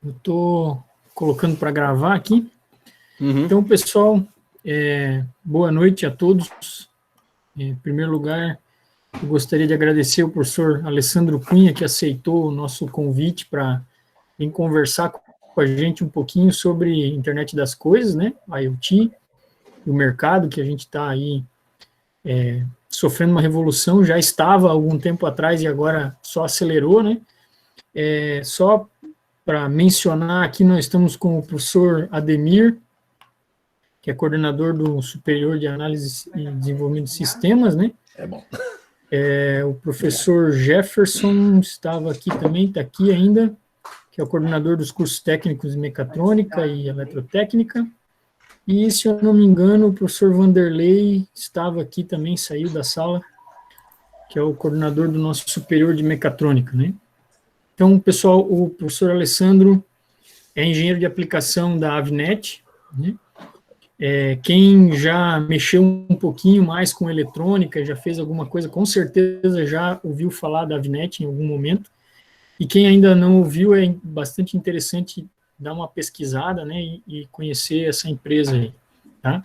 Eu estou colocando para gravar aqui. Uhum. Então, pessoal, boa noite a todos. Em primeiro lugar, eu gostaria de agradecer ao professor Alessandro Cunha, que aceitou o nosso convite para vir conversar com a gente um pouquinho sobre internet das coisas, né, IoT, o mercado que a gente está aí sofrendo uma revolução, já estava há algum tempo atrás e agora só acelerou, né. Só para mencionar aqui, nós estamos com o professor Ademir, que é coordenador do Superior de Análise e Desenvolvimento de Sistemas, né? É bom. O professor Jefferson estava aqui também, está aqui ainda, que é o coordenador dos cursos técnicos de mecatrônica e eletrotécnica. E, se eu não me engano, o professor Vanderlei estava aqui também, saiu da sala, que é o coordenador do nosso Superior de Mecatrônica, né? Então, pessoal, o professor Alessandro é engenheiro de aplicação da Avnet, né? Quem já mexeu um pouquinho mais com eletrônica, já fez alguma coisa, com certeza já ouviu falar da Avnet em algum momento, e quem ainda não ouviu, é bastante interessante dar uma pesquisada, né, e conhecer essa empresa aí, tá?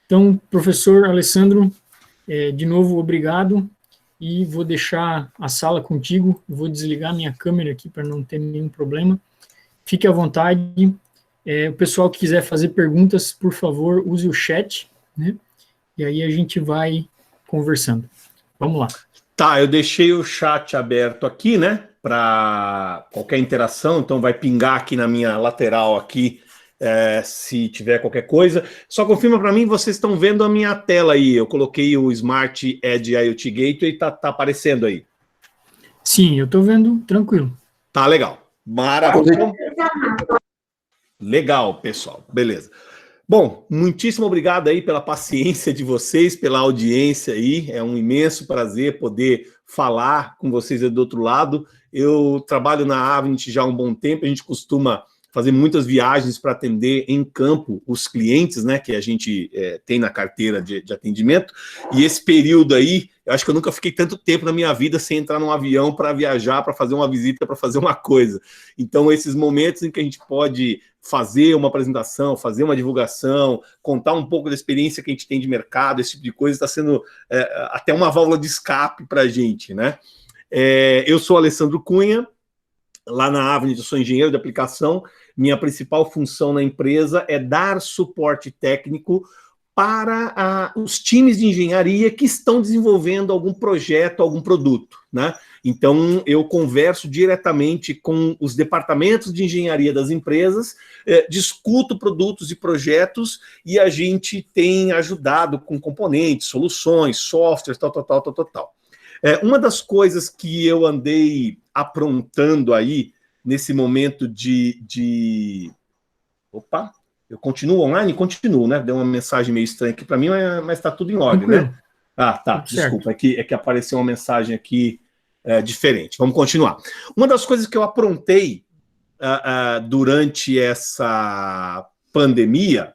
Então, professor Alessandro, de novo, obrigado, e vou deixar a sala contigo, vou desligar minha câmera aqui para não ter nenhum problema. Fique à vontade. O pessoal que quiser fazer perguntas, por favor, use o chat, né? E aí a gente vai conversando. Vamos lá. Tá, eu deixei o chat aberto aqui, né? Para qualquer interação, então vai pingar aqui na minha lateral aqui, se tiver qualquer coisa. Só confirma para mim, vocês estão vendo a minha tela aí. Eu coloquei o Smart Edge IoT Gateway e tá aparecendo aí. Sim, eu estou vendo, tranquilo. Tá legal. Maravilha. Legal, pessoal. Beleza. Bom, muitíssimo obrigado aí pela paciência de vocês, pela audiência aí. É um imenso prazer poder falar com vocês do outro lado. Eu trabalho na Avnet já há um bom tempo, a gente costuma fazer muitas viagens para atender em campo os clientes, né, que a gente tem na carteira de atendimento, e esse período aí, eu acho que eu nunca fiquei tanto tempo na minha vida sem entrar num avião para viajar, para fazer uma visita, para fazer uma coisa. Então, esses momentos em que a gente pode fazer uma apresentação, fazer uma divulgação, contar um pouco da experiência que a gente tem de mercado, esse tipo de coisa, está sendo até uma válvula de escape para a gente, né? Eu sou Alessandro Cunha, lá na Avnet eu sou engenheiro de aplicação, minha principal função na empresa é dar suporte técnico para os times de engenharia que estão desenvolvendo algum projeto, algum produto, né? Então, eu converso diretamente com os departamentos de engenharia das empresas, discuto produtos e projetos, e a gente tem ajudado com componentes, soluções, softwares, tal. Uma das coisas que eu andei aprontando aí, nesse momento Opa! Eu continuo online? Continuo, né? Deu uma mensagem meio estranha aqui para mim, mas está tudo em ordem, tranquilo, né? Ah, tá, tudo desculpa, é que apareceu uma mensagem aqui diferente. Vamos continuar. Uma das coisas que eu aprontei durante essa pandemia,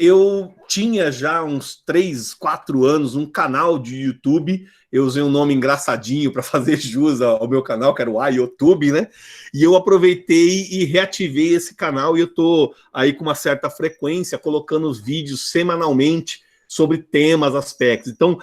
eu tinha já uns 3, 4 anos um canal de YouTube. Eu usei um nome engraçadinho para fazer jus ao meu canal, que era o iYoutube, né? E eu aproveitei e reativei esse canal, e eu tô aí com uma certa frequência colocando os vídeos semanalmente sobre temas, aspectos. Então,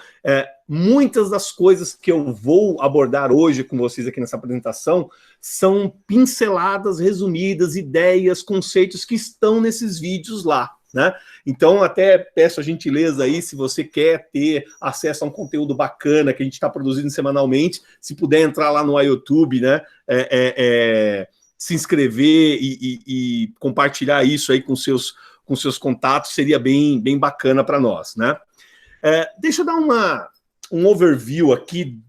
muitas das coisas que eu vou abordar hoje com vocês aqui nessa apresentação são pinceladas, resumidas, ideias, conceitos que estão nesses vídeos lá, né? Então, até peço a gentileza aí, se você quer ter acesso a um conteúdo bacana que a gente está produzindo semanalmente, se puder entrar lá no iYoutube, né? Se inscrever e compartilhar isso aí com seus contatos, seria bem bacana para nós, né? Deixa eu dar um overview aqui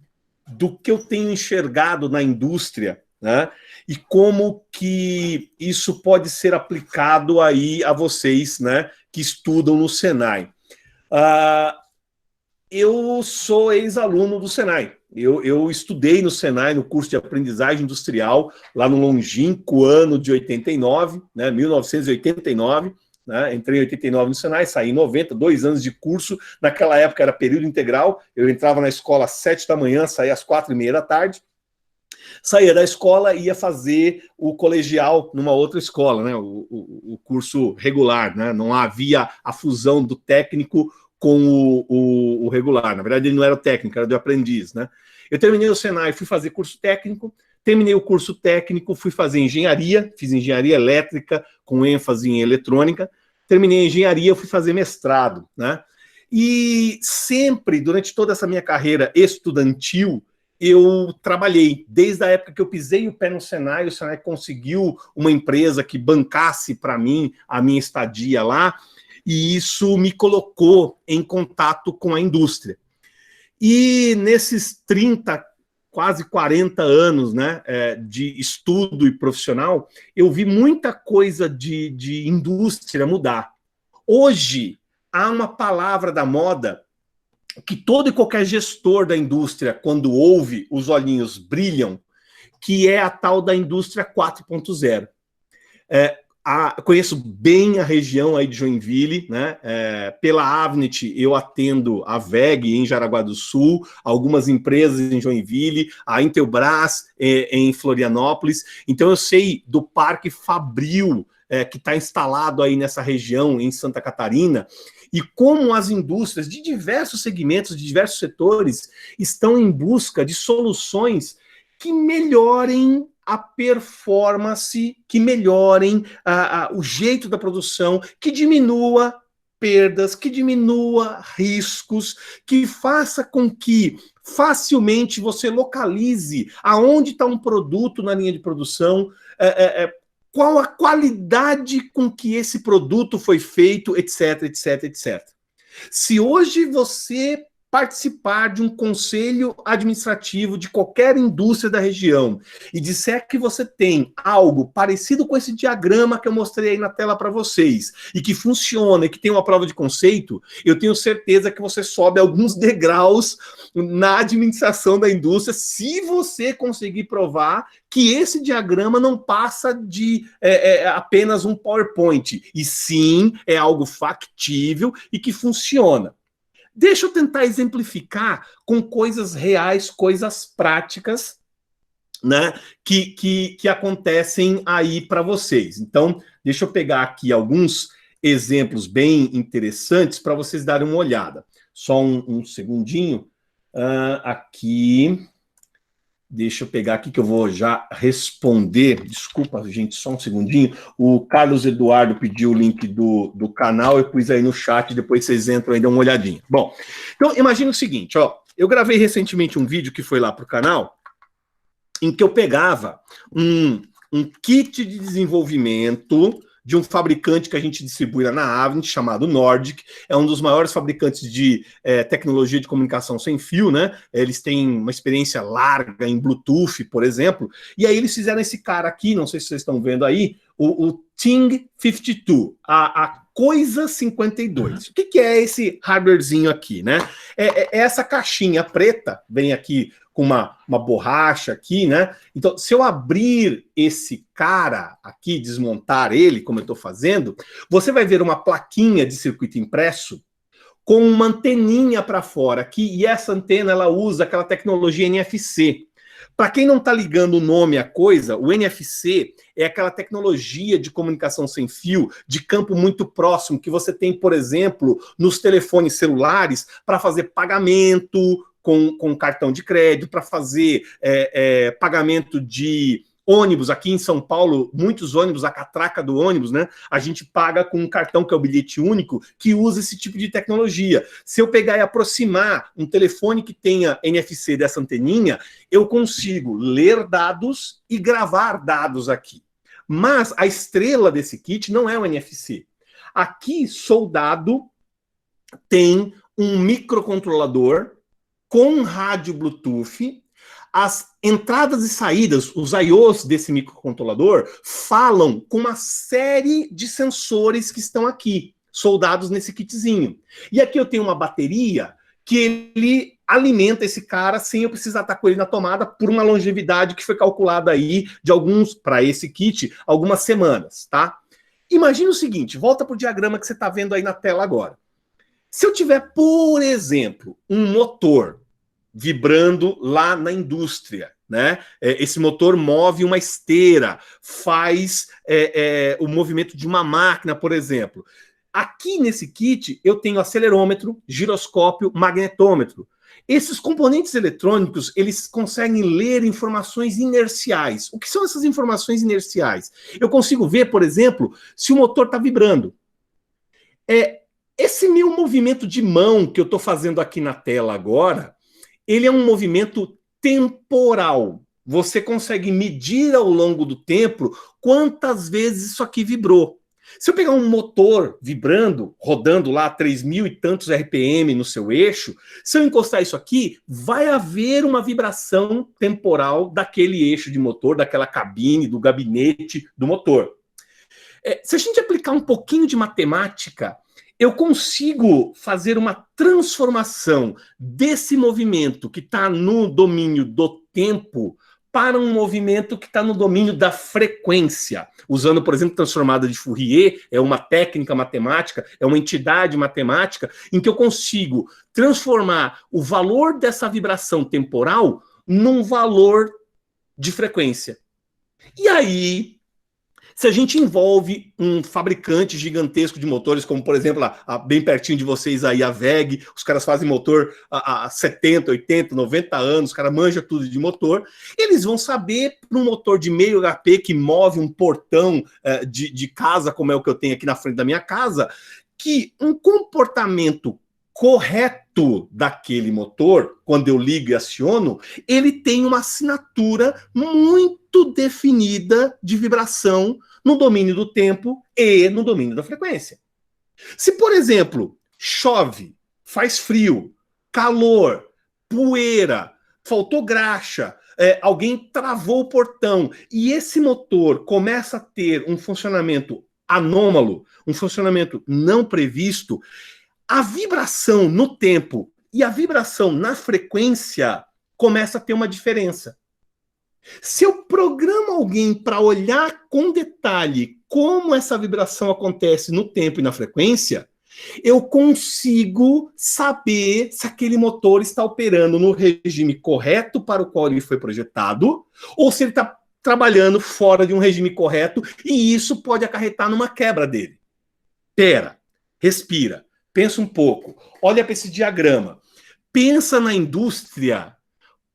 do que eu tenho enxergado na indústria, né? E como que isso pode ser aplicado aí a vocês, né, que estudam no Senai. Eu sou ex-aluno do Senai. Eu estudei no Senai, no curso de aprendizagem industrial, lá no longínquo ano de 89, né, 1989, né, entrei em 89 no Senai, saí em 90, 2 anos de curso. Naquela época era período integral, eu entrava na escola às 7 da manhã, saía às 4:30 da tarde. Saía da escola e ia fazer o colegial numa outra escola, né? O curso regular, né? Não havia a fusão do técnico com o regular. Na verdade, ele não era o técnico, era do aprendiz, né? Eu terminei o Senai, fui fazer curso técnico, terminei o curso técnico, fui fazer engenharia, fiz engenharia elétrica com ênfase em eletrônica, terminei a engenharia, fui fazer mestrado, né? E sempre, durante toda essa minha carreira estudantil, eu trabalhei. Desde a época que eu pisei o pé no Senai, o Senai conseguiu uma empresa que bancasse para mim a minha estadia lá, e isso me colocou em contato com a indústria. E nesses 30, quase 40 anos, né, de estudo e profissional, eu vi muita coisa de indústria mudar. Hoje, há uma palavra da moda que todo e qualquer gestor da indústria, quando ouve, os olhinhos brilham, que é a tal da indústria 4.0. Conheço bem a região aí de Joinville, né? Pela Avnet eu atendo a WEG em Jaraguá do Sul, algumas empresas em Joinville, a Intelbras em Florianópolis. Então eu sei do Parque Fabril, que está instalado aí nessa região em Santa Catarina, e como as indústrias de diversos segmentos, de diversos setores, estão em busca de soluções que melhorem a performance, que melhorem o jeito da produção, que diminua perdas, que diminua riscos, que faça com que facilmente você localize aonde está um produto na linha de produção, qual a qualidade com que esse produto foi feito, etc, etc, etc. Se hoje você participar de um conselho administrativo de qualquer indústria da região e disser que você tem algo parecido com esse diagrama que eu mostrei aí na tela para vocês e que funciona e que tem uma prova de conceito, eu tenho certeza que você sobe alguns degraus na administração da indústria se você conseguir provar que esse diagrama não passa de apenas um PowerPoint, e sim é algo factível e que funciona. Deixa eu tentar exemplificar com coisas reais, coisas práticas, né, que acontecem aí para vocês. Então, deixa eu pegar aqui alguns exemplos bem interessantes para vocês darem uma olhada. Só um segundinho. Aqui... Deixa eu pegar aqui que eu vou já responder. Desculpa, gente, só um segundinho. O Carlos Eduardo pediu o link do canal, eu pus aí no chat, depois vocês entram aí e dão uma olhadinha. Bom, então imagina o seguinte, ó. Eu gravei recentemente um vídeo que foi lá para o canal, em que eu pegava um kit de desenvolvimento de um fabricante que a gente distribui lá na Avnet, chamado Nordic, é um dos maiores fabricantes de tecnologia de comunicação sem fio, né? Eles têm uma experiência larga em Bluetooth, por exemplo, e aí eles fizeram esse cara aqui, não sei se vocês estão vendo aí, o Thing 52, a Coisa 52. O que é esse hardwarezinho aqui, né? É essa caixinha preta, vem aqui com uma borracha aqui, né? Então, se eu abrir esse cara aqui, desmontar ele, como eu estou fazendo, você vai ver uma plaquinha de circuito impresso com uma anteninha para fora aqui, e essa antena, ela usa aquela tecnologia NFC. Para quem não está ligando o nome à coisa, o NFC é aquela tecnologia de comunicação sem fio, de campo muito próximo, que você tem, por exemplo, nos telefones celulares, para fazer pagamento com cartão de crédito, para fazer pagamento de ônibus. Aqui em São Paulo, muitos ônibus, a catraca do ônibus, né? A gente paga com um cartão que é o bilhete único, que usa esse tipo de tecnologia. Se eu pegar e aproximar um telefone que tenha NFC dessa anteninha, eu consigo ler dados e gravar dados aqui. Mas a estrela desse kit não é o NFC. Aqui, soldado, tem um microcontrolador com rádio Bluetooth. As entradas e saídas, os I/Os desse microcontrolador, falam com uma série de sensores que estão aqui, soldados nesse kitzinho. E aqui eu tenho uma bateria que ele alimenta esse cara sem eu precisar estar com ele na tomada por uma longevidade que foi calculada aí de para esse kit, algumas semanas, tá? Imagina o seguinte, volta para o diagrama que você está vendo aí na tela agora. Se eu tiver, por exemplo, um motor vibrando lá na indústria, né? Esse motor move uma esteira, faz o movimento de uma máquina, por exemplo. Aqui nesse kit eu tenho acelerômetro, giroscópio, magnetômetro. Esses componentes eletrônicos, eles conseguem ler informações inerciais. O que são essas informações inerciais? Eu consigo ver, por exemplo, se o motor está vibrando. Esse meu movimento de mão que eu estou fazendo aqui na tela agora, ele é um movimento temporal. Você consegue medir ao longo do tempo quantas vezes isso aqui vibrou. Se eu pegar um motor vibrando, rodando lá 3.000 e tantos RPM no seu eixo, se eu encostar isso aqui, vai haver uma vibração temporal daquele eixo de motor, daquela cabine, do gabinete do motor. Se a gente aplicar um pouquinho de matemática, eu consigo fazer uma transformação desse movimento que está no domínio do tempo para um movimento que está no domínio da frequência, usando, por exemplo, transformada de Fourier, é uma técnica matemática, é uma entidade matemática, em que eu consigo transformar o valor dessa vibração temporal num valor de frequência. E aí, se a gente envolve um fabricante gigantesco de motores, como, por exemplo, bem pertinho de vocês aí, a WEG, os caras fazem motor há 70, 80, 90 anos, os caras manjam tudo de motor, eles vão saber, para um motor de meio HP que move um portão de casa, como é o que eu tenho aqui na frente da minha casa, que um comportamento correto daquele motor, quando eu ligo e aciono, ele tem uma assinatura muito definida de vibração no domínio do tempo e no domínio da frequência. Se, por exemplo, chove, faz frio, calor, poeira, faltou graxa, alguém travou o portão e esse motor começa a ter um funcionamento anômalo, um funcionamento não previsto, a vibração no tempo e a vibração na frequência começa a ter uma diferença. Se eu programo alguém para olhar com detalhe como essa vibração acontece no tempo e na frequência, eu consigo saber se aquele motor está operando no regime correto para o qual ele foi projetado, ou se ele está trabalhando fora de um regime correto, e isso pode acarretar numa quebra dele. Pera, respira. Pensa um pouco, olha para esse diagrama. Pensa na indústria,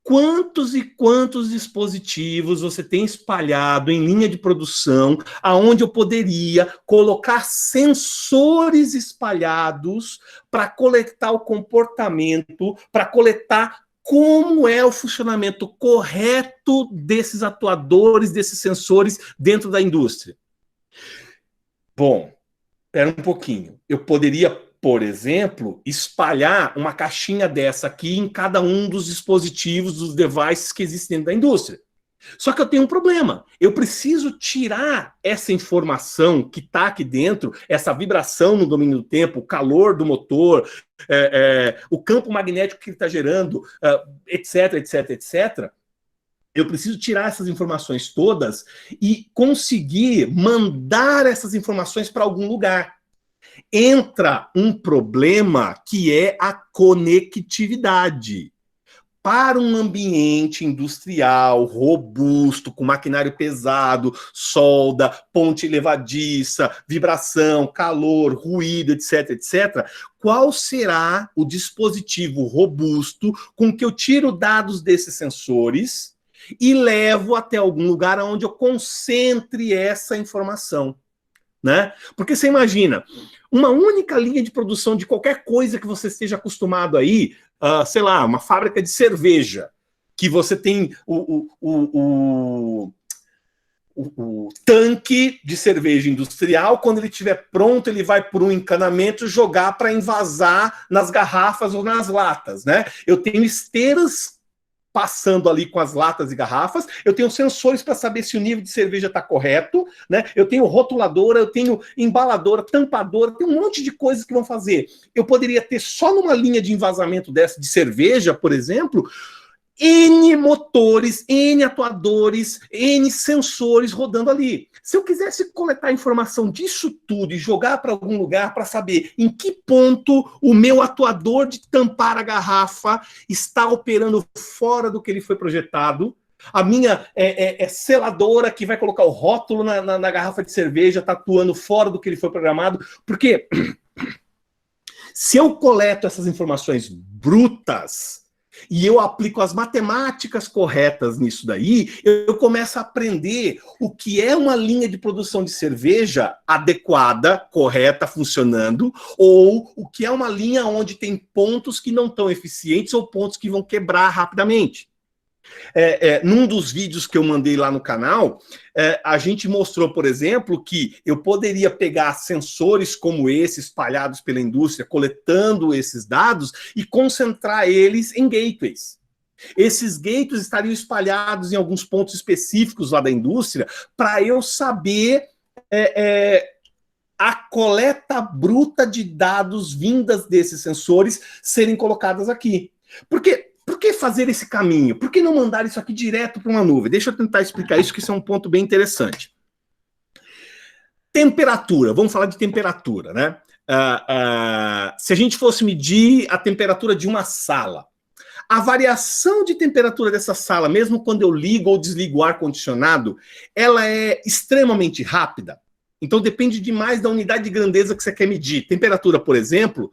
quantos e quantos dispositivos você tem espalhado em linha de produção, aonde eu poderia colocar sensores espalhados para coletar o comportamento, para coletar como é o funcionamento correto desses atuadores, desses sensores dentro da indústria. Bom, espera um pouquinho. Eu poderia, por exemplo, espalhar uma caixinha dessa aqui em cada um dos dispositivos, dos devices que existem dentro da indústria. Só que eu tenho um problema. Eu preciso tirar essa informação que está aqui dentro, essa vibração no domínio do tempo, o calor do motor, o campo magnético que ele está gerando, etc, etc, etc. Eu preciso tirar essas informações todas e conseguir mandar essas informações para algum lugar. Entra um problema que é a conectividade. Para um ambiente industrial robusto, com maquinário pesado, solda, ponte levadiça, vibração, calor, ruído, etc, etc, qual será o dispositivo robusto com que eu tiro dados desses sensores e levo até algum lugar onde eu concentre essa informação? Né? Porque você imagina, uma única linha de produção de qualquer coisa que você esteja acostumado aí, sei lá, uma fábrica de cerveja, que você tem o tanque de cerveja industrial, quando ele estiver pronto, ele vai por um encanamento jogar para envasar nas garrafas ou nas latas, né? Eu tenho esteiras passando ali com as latas e garrafas, eu tenho sensores para saber se o nível de cerveja está correto, né? Eu tenho rotuladora, eu tenho embaladora, tampadora, tem um monte de coisas que vão fazer. Eu poderia ter só numa linha de envasamento dessa de cerveja, por exemplo, N motores, N atuadores, N sensores rodando ali. Se eu quisesse coletar informação disso tudo e jogar para algum lugar para saber em que ponto o meu atuador de tampar a garrafa está operando fora do que ele foi projetado, A minha seladora que vai colocar o rótulo na garrafa de cerveja está atuando fora do que ele foi programado. Porque se eu coleto essas informações brutas e eu aplico as matemáticas corretas nisso daí, eu começo a aprender o que é uma linha de produção de cerveja adequada, correta, funcionando, ou o que é uma linha onde tem pontos que não estão eficientes ou pontos que vão quebrar rapidamente. Num dos vídeos que eu mandei lá no canal, a gente mostrou, por exemplo, que eu poderia pegar sensores como esse, espalhados pela indústria, coletando esses dados e concentrar eles em gateways. Esses gateways estariam espalhados em alguns pontos específicos lá da indústria para eu saber a coleta bruta de dados vindas desses sensores serem colocadas aqui. Por que fazer esse caminho? Por que não mandar isso aqui direto para uma nuvem? Deixa eu tentar explicar isso, que isso é um ponto bem interessante. Temperatura, vamos falar de temperatura, né? Se a gente fosse medir a temperatura de uma sala, a variação de temperatura dessa sala, mesmo quando eu ligo ou desligo o ar-condicionado, ela é extremamente rápida. Então depende demais da unidade de grandeza que você quer medir. Temperatura, por exemplo,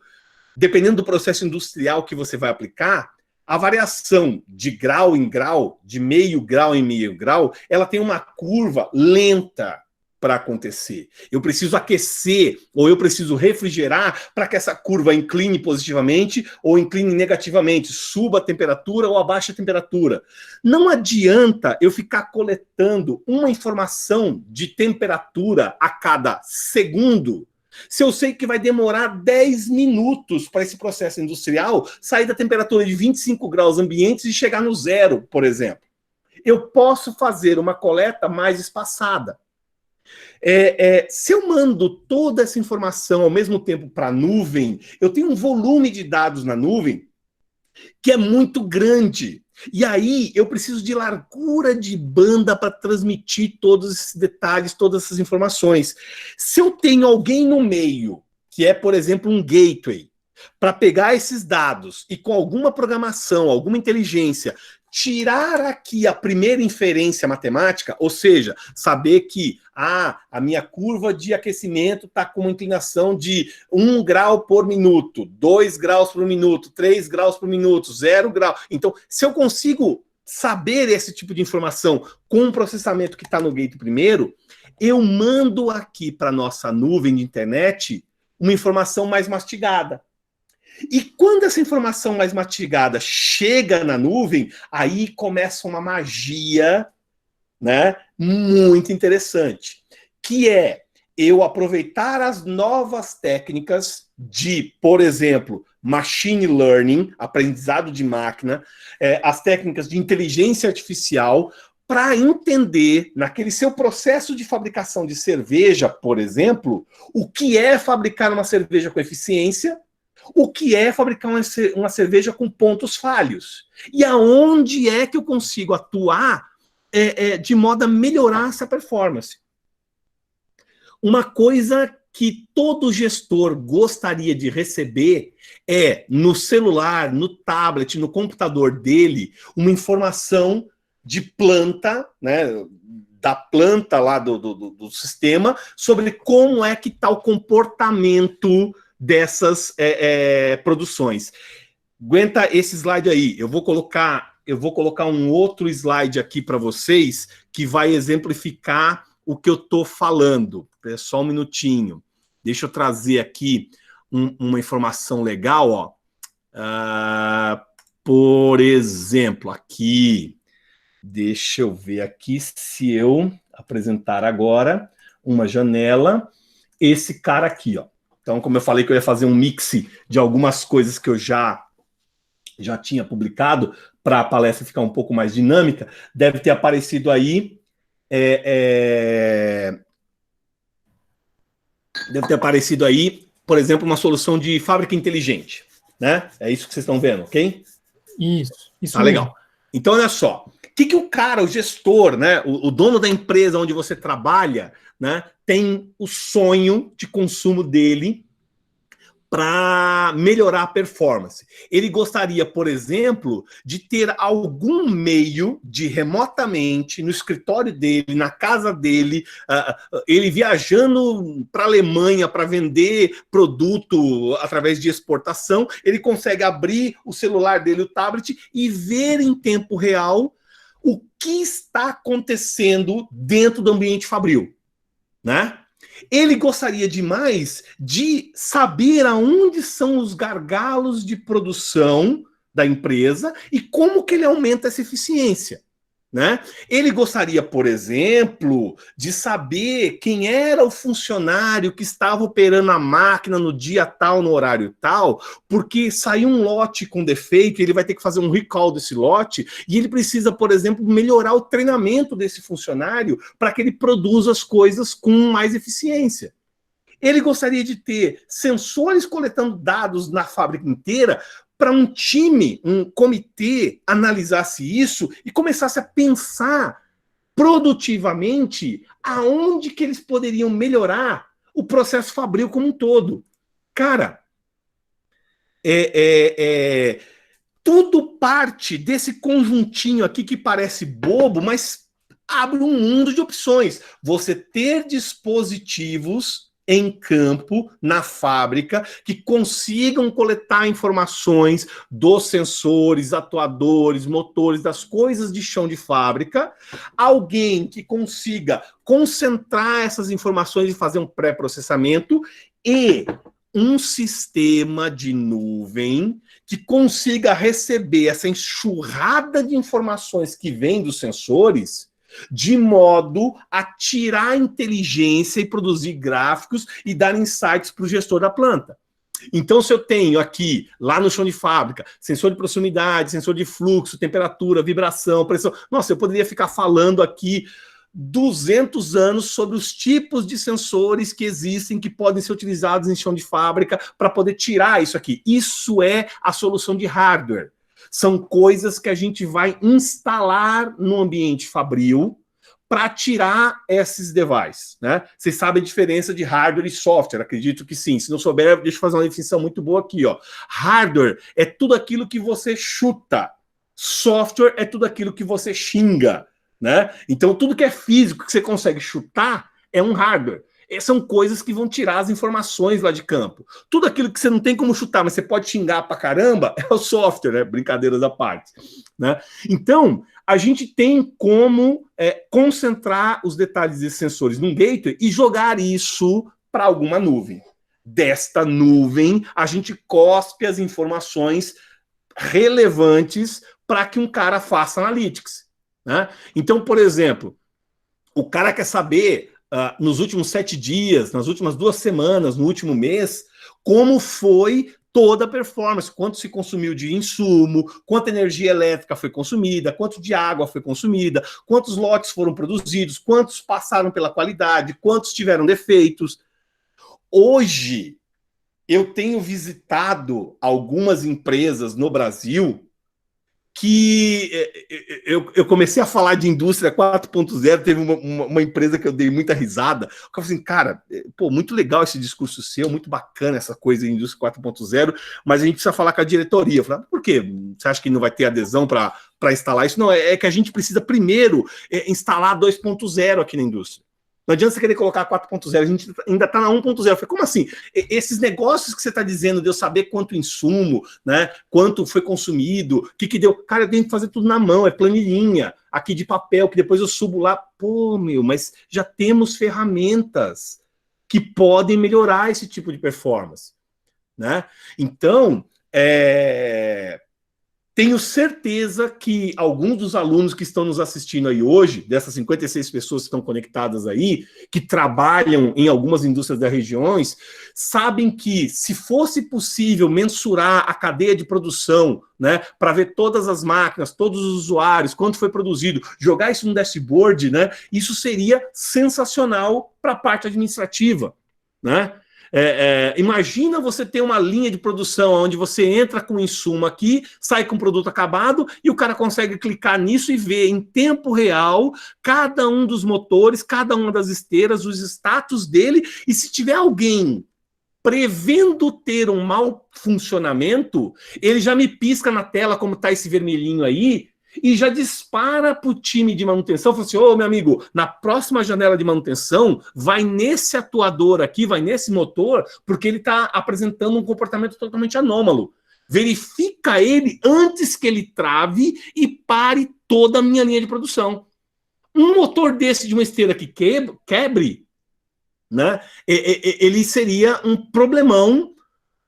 dependendo do processo industrial que você vai aplicar, a variação de grau em grau, de meio grau em meio grau, ela tem uma curva lenta para acontecer. Eu preciso aquecer ou eu preciso refrigerar para que essa curva incline positivamente ou incline negativamente, suba a temperatura ou abaixe a temperatura. Não adianta eu ficar coletando uma informação de temperatura a cada segundo, se eu sei que vai demorar 10 minutos para esse processo industrial sair da temperatura de 25 graus ambientes e chegar no zero, por exemplo. Eu posso fazer uma coleta mais espaçada. Se eu mando toda essa informação ao mesmo tempo para a nuvem, eu tenho um volume de dados na nuvem que é muito grande. E aí eu preciso de largura de banda para transmitir todos esses detalhes, todas essas informações. Se eu tenho alguém no meio, que é, por exemplo, um gateway, para pegar esses dados e com alguma programação, alguma inteligência, tirar aqui a primeira inferência matemática, ou seja, saber que a minha curva de aquecimento está com uma inclinação de 1 grau por minuto, 2 graus por minuto, 3 graus por minuto, 0 grau. Então, se eu consigo saber esse tipo de informação com o processamento que está no gate primeiro, eu mando aqui para a nossa nuvem de internet uma informação mais mastigada. E quando essa informação mais mastigada chega na nuvem, aí começa uma magia, né, muito interessante, que é eu aproveitar as novas técnicas de, por exemplo, machine learning, aprendizado de máquina, as técnicas de inteligência artificial, para entender, naquele seu processo de fabricação de cerveja, por exemplo, o que é fabricar uma cerveja com eficiência, o que é fabricar uma cerveja com pontos falhos. E aonde é que eu consigo atuar de modo a melhorar essa performance. Uma coisa que todo gestor gostaria de receber é, no celular, no tablet, no computador dele, uma informação de planta, né, da planta lá do sistema, sobre como é que está o comportamento dessas produções. Aguenta esse slide aí. Eu vou colocar um outro slide aqui para vocês que vai exemplificar o que eu estou falando. É só um minutinho. Deixa eu trazer aqui uma informação legal. Ó. Por exemplo, aqui. Deixa eu ver aqui se eu apresentar agora uma janela. Esse cara aqui, ó. Então, como eu falei que eu ia fazer um mix de algumas coisas que eu já tinha publicado para a palestra ficar um pouco mais dinâmica, deve ter aparecido aí por exemplo, uma solução de fábrica inteligente, né? É isso que vocês estão vendo, ok? Isso tá legal. Então, olha só. O que o cara, o gestor, né, o dono da empresa onde você trabalha, né, tem o sonho de consumo dele para melhorar a performance. Ele gostaria, por exemplo, de ter algum meio de remotamente, no escritório dele, na casa dele, ele viajando para a Alemanha para vender produto através de exportação, ele consegue abrir o celular dele, o tablet, e ver em tempo real o que está acontecendo dentro do ambiente fabril, né? Ele gostaria demais de saber aonde são os gargalos de produção da empresa e como que ele aumenta essa eficiência, né? Ele gostaria, por exemplo, de saber quem era o funcionário que estava operando a máquina no dia tal, no horário tal, porque saiu um lote com defeito e ele vai ter que fazer um recall desse lote e ele precisa, por exemplo, melhorar o treinamento desse funcionário para que ele produza as coisas com mais eficiência. Ele gostaria de ter sensores coletando dados na fábrica inteira para um time, um comitê, analisasse isso e começasse a pensar produtivamente aonde que eles poderiam melhorar o processo fabril como um todo. Cara, tudo parte desse conjuntinho aqui que parece bobo, mas abre um mundo de opções. Você ter dispositivos em campo, na fábrica, que consigam coletar informações dos sensores, atuadores, motores, das coisas de chão de fábrica, alguém que consiga concentrar essas informações e fazer um pré-processamento e um sistema de nuvem que consiga receber essa enxurrada de informações que vem dos sensores de modo a tirar a inteligência e produzir gráficos e dar insights para o gestor da planta. Então, se eu tenho aqui, lá no chão de fábrica, sensor de proximidade, sensor de fluxo, temperatura, vibração, pressão... Nossa, eu poderia ficar falando aqui 200 anos sobre os tipos de sensores que existem, que podem ser utilizados em chão de fábrica para poder tirar isso aqui. Isso é a solução de hardware. São coisas que a gente vai instalar no ambiente fabril para tirar esses devices, né? Vocês sabem a diferença de hardware e software? Acredito que sim. Se não souber, deixa eu fazer uma definição muito boa aqui, ó. Hardware é tudo aquilo que você chuta. Software é tudo aquilo que você xinga, né? Então, tudo que é físico, que você consegue chutar, é um hardware. São coisas que vão tirar as informações lá de campo. Tudo aquilo que você não tem como chutar, mas você pode xingar pra caramba, é o software, né? Brincadeiras à parte, né? Então, a gente tem como concentrar os detalhes desses sensores num gateway e jogar isso para alguma nuvem. Desta nuvem, a gente cospe as informações relevantes para que um cara faça analytics, né? Então, por exemplo, o cara quer saber... nos últimos 7 dias, nas últimas 2 semanas, no último mês, como foi toda a performance, quanto se consumiu de insumo, quanta energia elétrica foi consumida, quanto de água foi consumida, quantos lotes foram produzidos, quantos passaram pela qualidade, quantos tiveram defeitos. Hoje, eu tenho visitado algumas empresas no Brasil que eu comecei a falar de indústria 4.0, teve uma empresa que eu dei muita risada, eu falei assim, cara, pô, muito legal esse discurso seu, muito bacana essa coisa de indústria 4.0, mas a gente precisa falar com a diretoria. Eu falei, por quê? Você acha que não vai ter adesão para instalar isso? Não, é que a gente precisa primeiro instalar 2.0 aqui na indústria. Não adianta você querer colocar 4.0, a gente ainda está na 1.0. Eu falei, como assim? Esses negócios que você está dizendo de eu saber quanto insumo, né? Quanto foi consumido, o que deu. Cara, eu tenho que fazer tudo na mão, é planilhinha, aqui de papel, que depois eu subo lá. Pô, mas já temos ferramentas que podem melhorar esse tipo de performance, né? Então, tenho certeza que alguns dos alunos que estão nos assistindo aí hoje, dessas 56 pessoas que estão conectadas aí, que trabalham em algumas indústrias das regiões, sabem que se fosse possível mensurar a cadeia de produção, né, para ver todas as máquinas, todos os usuários, quanto foi produzido, jogar isso no dashboard, né, isso seria sensacional para a parte administrativa, né? Imagina você ter uma linha de produção onde você entra com insumo aqui, sai com produto acabado e o cara consegue clicar nisso e ver em tempo real cada um dos motores, cada uma das esteiras, os status dele, e se tiver alguém prevendo ter um mau funcionamento, ele já me pisca na tela, como está esse vermelhinho aí, e já dispara para o time de manutenção, fala assim, ô, meu amigo, na próxima janela de manutenção, vai nesse atuador aqui, vai nesse motor, porque ele está apresentando um comportamento totalmente anômalo. Verifica ele antes que ele trave e pare toda a minha linha de produção. Um motor desse de uma esteira que quebre, né, ele seria um problemão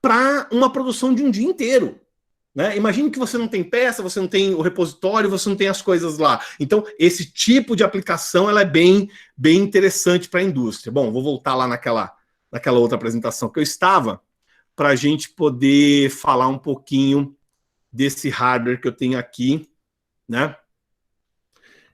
para uma produção de um dia inteiro. Né? Imagine que você não tem peça, você não tem o repositório, você não tem as coisas lá. Então, esse tipo de aplicação ela é bem interessante para a indústria. Bom, vou voltar lá naquela outra apresentação que eu estava, para a gente poder falar um pouquinho desse hardware que eu tenho aqui, né?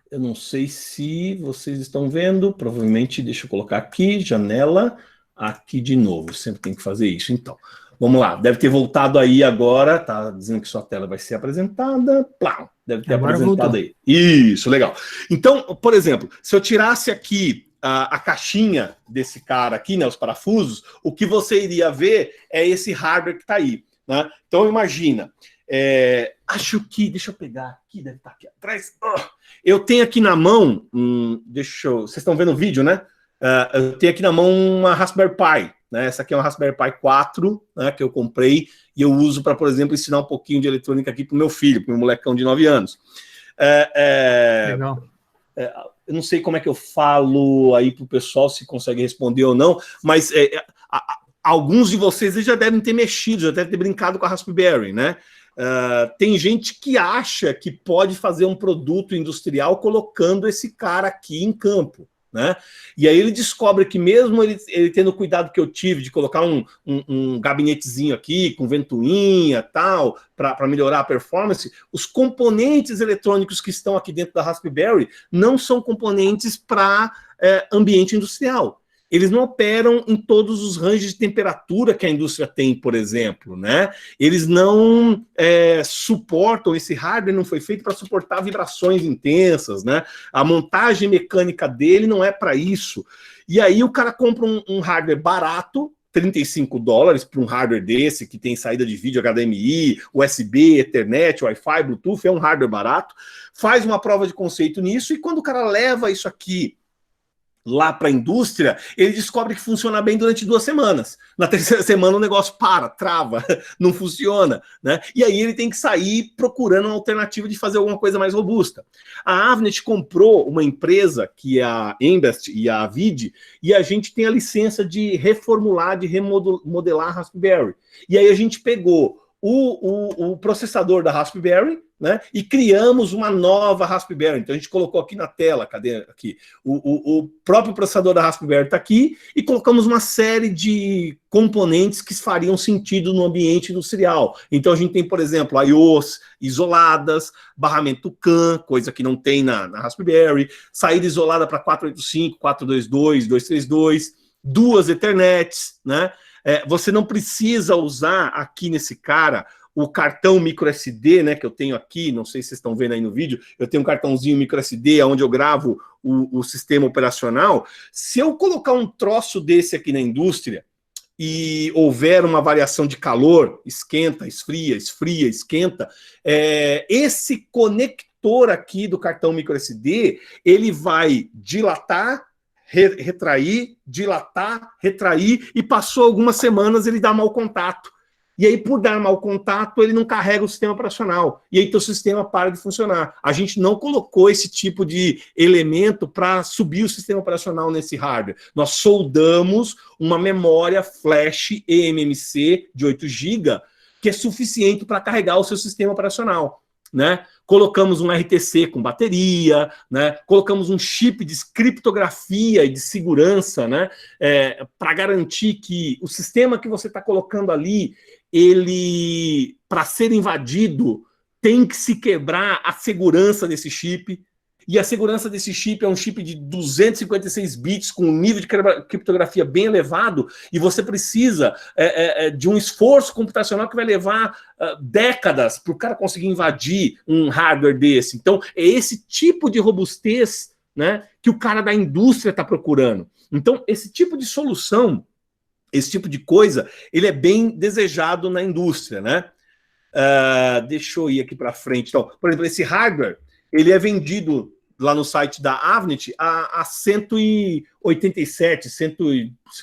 Eu não sei se vocês estão vendo, provavelmente, deixa eu colocar aqui, janela, aqui de novo, sempre tem que fazer isso. Então, vamos lá, deve ter voltado aí agora, tá dizendo que sua tela vai ser apresentada, plá, deve ter agora apresentado voltou. Aí. Isso, legal. Então, por exemplo, se eu tirasse aqui a caixinha desse cara aqui, né, os parafusos, o que você iria ver é esse hardware que está aí, né? Então, imagina, acho que, deixa eu pegar aqui, deve estar aqui atrás, eu tenho aqui na mão, vocês estão vendo o vídeo, né? Eu tenho aqui na mão uma Raspberry Pi, né? Essa aqui é uma Raspberry Pi 4, né, que eu comprei e eu uso para, por exemplo, ensinar um pouquinho de eletrônica aqui para o meu filho, para o meu molecão de 9 anos. Legal. Eu não sei como é que eu falo aí para o pessoal, se consegue responder ou não, mas alguns de vocês já devem ter mexido, já devem ter brincado com a Raspberry, né? Tem gente que acha que pode fazer um produto industrial colocando esse cara aqui em campo, né? E aí ele descobre que mesmo ele tendo o cuidado que eu tive de colocar um gabinetezinho aqui com ventoinha tal, para melhorar a performance, os componentes eletrônicos que estão aqui dentro da Raspberry não são componentes para ambiente industrial. Eles não operam em todos os ranges de temperatura que a indústria tem, por exemplo, né? Eles não suportam, esse hardware não foi feito para suportar vibrações intensas, né? A montagem mecânica dele não é para isso. E aí o cara compra um hardware barato, $35 para um hardware desse, que tem saída de vídeo HDMI, USB, Ethernet, Wi-Fi, Bluetooth, é um hardware barato, faz uma prova de conceito nisso, e quando o cara leva isso aqui lá para a indústria, ele descobre que funciona bem durante 2 semanas. Na 3ª semana o negócio trava, não funciona, né? E aí ele tem que sair procurando uma alternativa de fazer alguma coisa mais robusta. A Avnet comprou uma empresa, que é a Embest e a Avid, e a gente tem a licença de reformular, de remodelar a Raspberry. E aí a gente pegou o processador da Raspberry, né, e criamos uma nova Raspberry. Então a gente colocou aqui na tela, cadê aqui? O próprio processador da Raspberry está aqui, e colocamos uma série de componentes que fariam sentido no ambiente industrial. Então a gente tem, por exemplo, IOs isoladas, barramento CAN, coisa que não tem na Raspberry, saída isolada para 485, 422, 232, 2 Ethernets, né? Você não precisa usar aqui nesse cara o cartão microSD, né, que eu tenho aqui, não sei se vocês estão vendo aí no vídeo, eu tenho um cartãozinho microSD onde eu gravo o sistema operacional. Se eu colocar um troço desse aqui na indústria e houver uma variação de calor, esquenta, esfria, esfria, esquenta, esse conector aqui do cartão microSD, ele vai dilatar, retrair, dilatar, retrair, e passou algumas semanas ele dá mau contato. E aí, por dar mau contato, ele não carrega o sistema operacional. E aí, teu sistema para de funcionar. A gente não colocou esse tipo de elemento para subir o sistema operacional nesse hardware. Nós soldamos uma memória flash eMMC de 8 GB, que é suficiente para carregar o seu sistema operacional, né? Colocamos um RTC com bateria, né? Colocamos um chip de criptografia e de segurança, né? Para garantir que o sistema que você está colocando ali, ele, para ser invadido, tem que se quebrar a segurança desse chip. E a segurança desse chip é um chip de 256 bits com um nível de criptografia bem elevado, e você precisa de um esforço computacional que vai levar décadas para o cara conseguir invadir um hardware desse. Então, é esse tipo de robustez, né, que o cara da indústria está procurando. Então, esse tipo de solução esse tipo de coisa, ele é bem desejado na indústria, né? Deixa eu ir aqui para frente. Então, por exemplo, esse hardware, ele é vendido lá no site da Avnet a 187,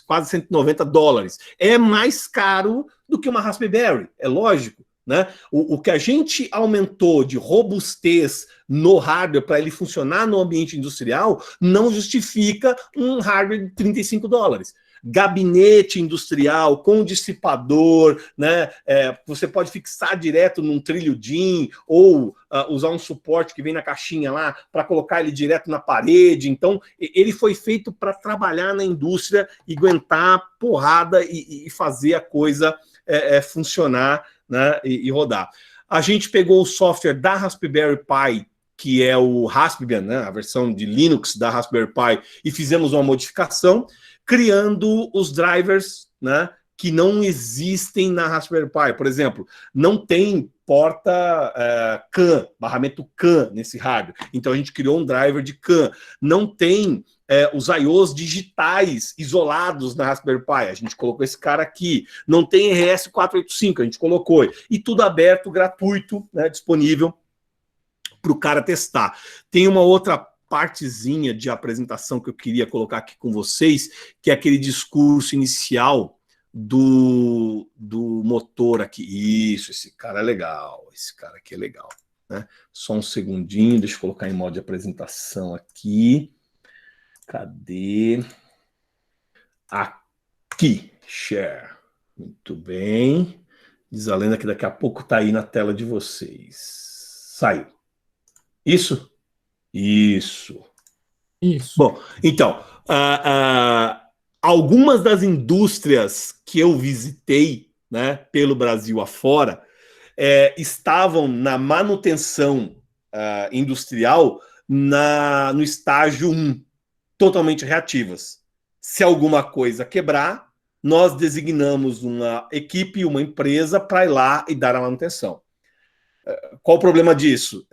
quase 190 dólares. É mais caro do que uma Raspberry, é lógico, né? O que a gente aumentou de robustez no hardware para ele funcionar no ambiente industrial não justifica um hardware de 35 dólares. Gabinete industrial com dissipador, né? Você pode fixar direto num trilho DIN ou usar um suporte que vem na caixinha lá para colocar ele direto na parede. Então, ele foi feito para trabalhar na indústria e aguentar porrada e fazer a coisa funcionar, né? E rodar. A gente pegou o software da Raspberry Pi, que é o Raspbian, né? A versão de Linux da Raspberry Pi, e fizemos uma modificação, criando os drivers, né, que não existem na Raspberry Pi. Por exemplo, não tem porta CAN, barramento CAN nesse hardware. Então a gente criou um driver de CAN. Não tem os I/Os digitais isolados na Raspberry Pi. A gente colocou esse cara aqui. Não tem RS485, a gente colocou. E tudo aberto, gratuito, né, disponível para o cara testar. Tem uma outra partezinha de apresentação que eu queria colocar aqui com vocês, que é aquele discurso inicial do motor aqui. Isso, esse cara é legal, esse cara aqui é legal, né? Só um segundinho, deixa eu colocar em modo de apresentação aqui. Cadê? Aqui, share. Muito bem. Diz a lenda que daqui a pouco tá aí na tela de vocês. Saiu. Isso? Isso. Bom, então, algumas das indústrias que eu visitei, né, pelo Brasil afora, estavam na manutenção industrial no estágio 1, totalmente reativas. Se alguma coisa quebrar, nós designamos uma equipe, uma empresa para ir lá e dar a manutenção. Qual o problema disso?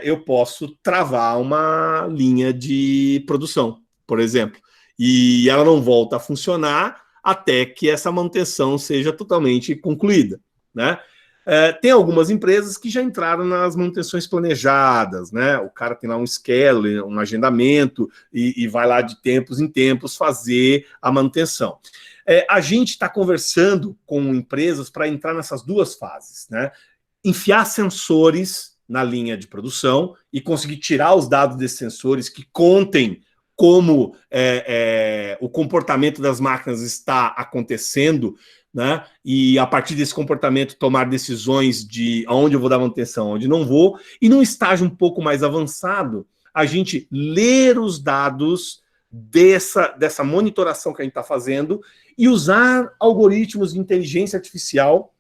Eu posso travar uma linha de produção, por exemplo, e ela não volta a funcionar até que essa manutenção seja totalmente concluída, né? Tem algumas empresas que já entraram nas manutenções planejadas, né? O cara tem lá um schedule, um agendamento, e vai lá de tempos em tempos fazer a manutenção. A gente está conversando com empresas para entrar nessas duas fases, né? Enfiar sensores na linha de produção e conseguir tirar os dados desses sensores que contem como o comportamento das máquinas está acontecendo, né? E a partir desse comportamento tomar decisões de onde eu vou dar manutenção, onde não vou. E num estágio um pouco mais avançado, a gente ler os dados dessa monitoração que a gente está fazendo e usar algoritmos de inteligência artificial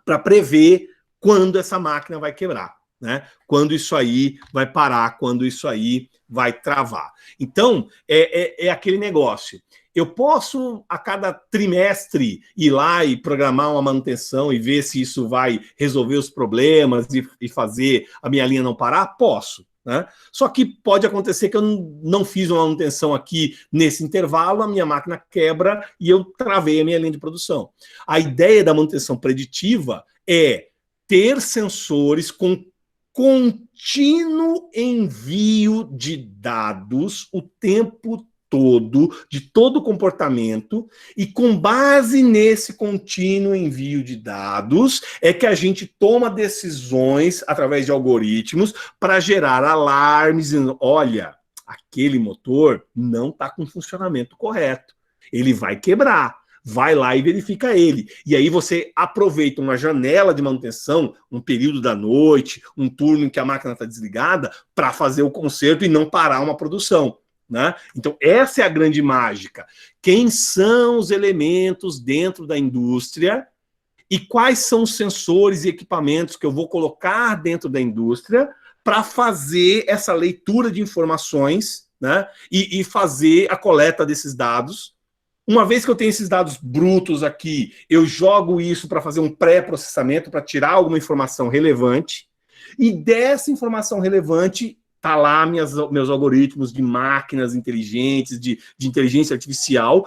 para prever quando essa máquina vai quebrar, né? Quando isso aí vai parar, quando isso aí vai travar. Então, é aquele negócio. Eu posso, a cada trimestre, ir lá e programar uma manutenção e ver se isso vai resolver os problemas e fazer a minha linha não parar? Posso, né? Só que pode acontecer que eu não fiz uma manutenção aqui nesse intervalo, a minha máquina quebra e eu travei a minha linha de produção. A ideia da manutenção preditiva é ter sensores com contínuo envio de dados o tempo todo, de todo o comportamento, e com base nesse contínuo envio de dados é que a gente toma decisões através de algoritmos para gerar alarmes, dizendo, olha, aquele motor não está com funcionamento correto, ele vai quebrar. Vai lá e verifica ele. E aí você aproveita uma janela de manutenção, um período da noite, um turno em que a máquina está desligada, para fazer o conserto e não parar uma produção, né? Então, essa é a grande mágica. Quem são os elementos dentro da indústria e quais são os sensores e equipamentos que eu vou colocar dentro da indústria para fazer essa leitura de informações, né? E fazer a coleta desses dados. Uma vez que eu tenho esses dados brutos aqui, eu jogo isso para fazer um pré-processamento, para tirar alguma informação relevante, e dessa informação relevante tá lá meus algoritmos de máquinas inteligentes, de inteligência artificial,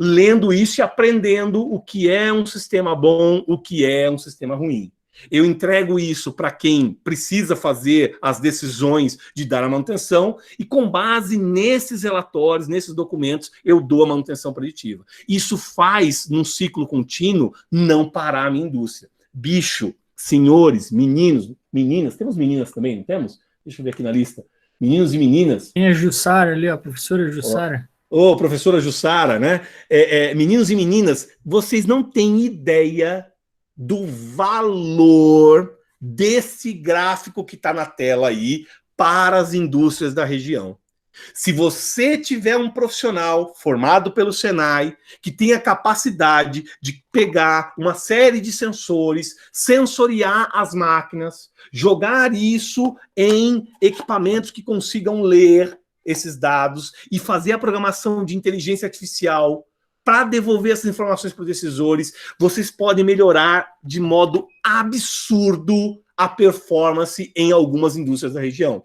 lendo isso e aprendendo o que é um sistema bom, o que é um sistema ruim. Eu entrego isso para quem precisa fazer as decisões de dar a manutenção e, com base nesses relatórios, nesses documentos, eu dou a manutenção preditiva. Isso faz, num ciclo contínuo, não parar a minha indústria. Bicho, senhores, meninos, meninas, temos meninas também, não temos? Deixa eu ver aqui na lista. Meninos e meninas. Tem a Jussara ali, ó, a professora Jussara. Ô, professora Jussara, né? Meninos e meninas, vocês não têm ideia do valor desse gráfico que está na tela aí para as indústrias da região. Se você tiver um profissional formado pelo Senai, que tenha capacidade de pegar uma série de sensores, sensoriar as máquinas, jogar isso em equipamentos que consigam ler esses dados e fazer a programação de inteligência artificial para devolver essas informações para os decisores, vocês podem melhorar de modo absurdo a performance em algumas indústrias da região.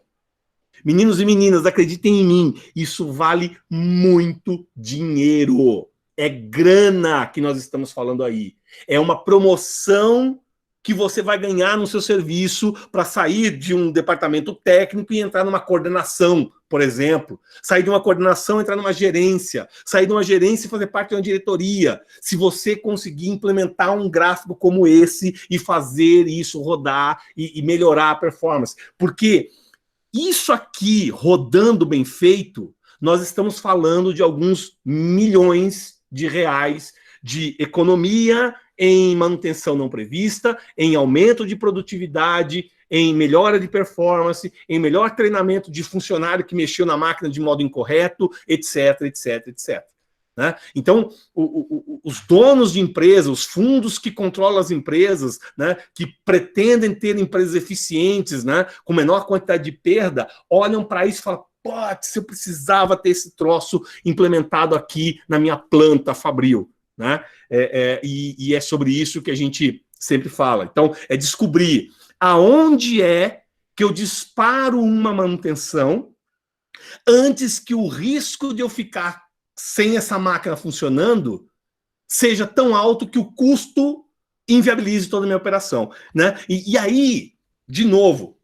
Meninos e meninas, acreditem em mim, isso vale muito dinheiro. É grana que nós estamos falando aí. É uma promoção que você vai ganhar no seu serviço para sair de um departamento técnico e entrar numa coordenação, por exemplo. Sair de uma coordenação e entrar numa gerência. Sair de uma gerência e fazer parte de uma diretoria. Se você conseguir implementar um gráfico como esse e fazer isso rodar e melhorar a performance. Porque isso aqui, rodando bem feito, nós estamos falando de alguns milhões de reais de economia em manutenção não prevista, em aumento de produtividade, em melhora de performance, em melhor treinamento de funcionário que mexeu na máquina de modo incorreto, etc, etc, etc. Né? Então, os donos de empresas, os fundos que controlam as empresas, né, que pretendem ter empresas eficientes, né, com menor quantidade de perda, olham para isso e falam, putz, eu precisava ter esse troço implementado aqui na minha planta fabril. Né? E é sobre isso que a gente sempre fala. Então, é descobrir aonde é que eu disparo uma manutenção antes que o risco de eu ficar sem essa máquina funcionando seja tão alto que o custo inviabilize toda a minha operação. Né? E aí, de novo,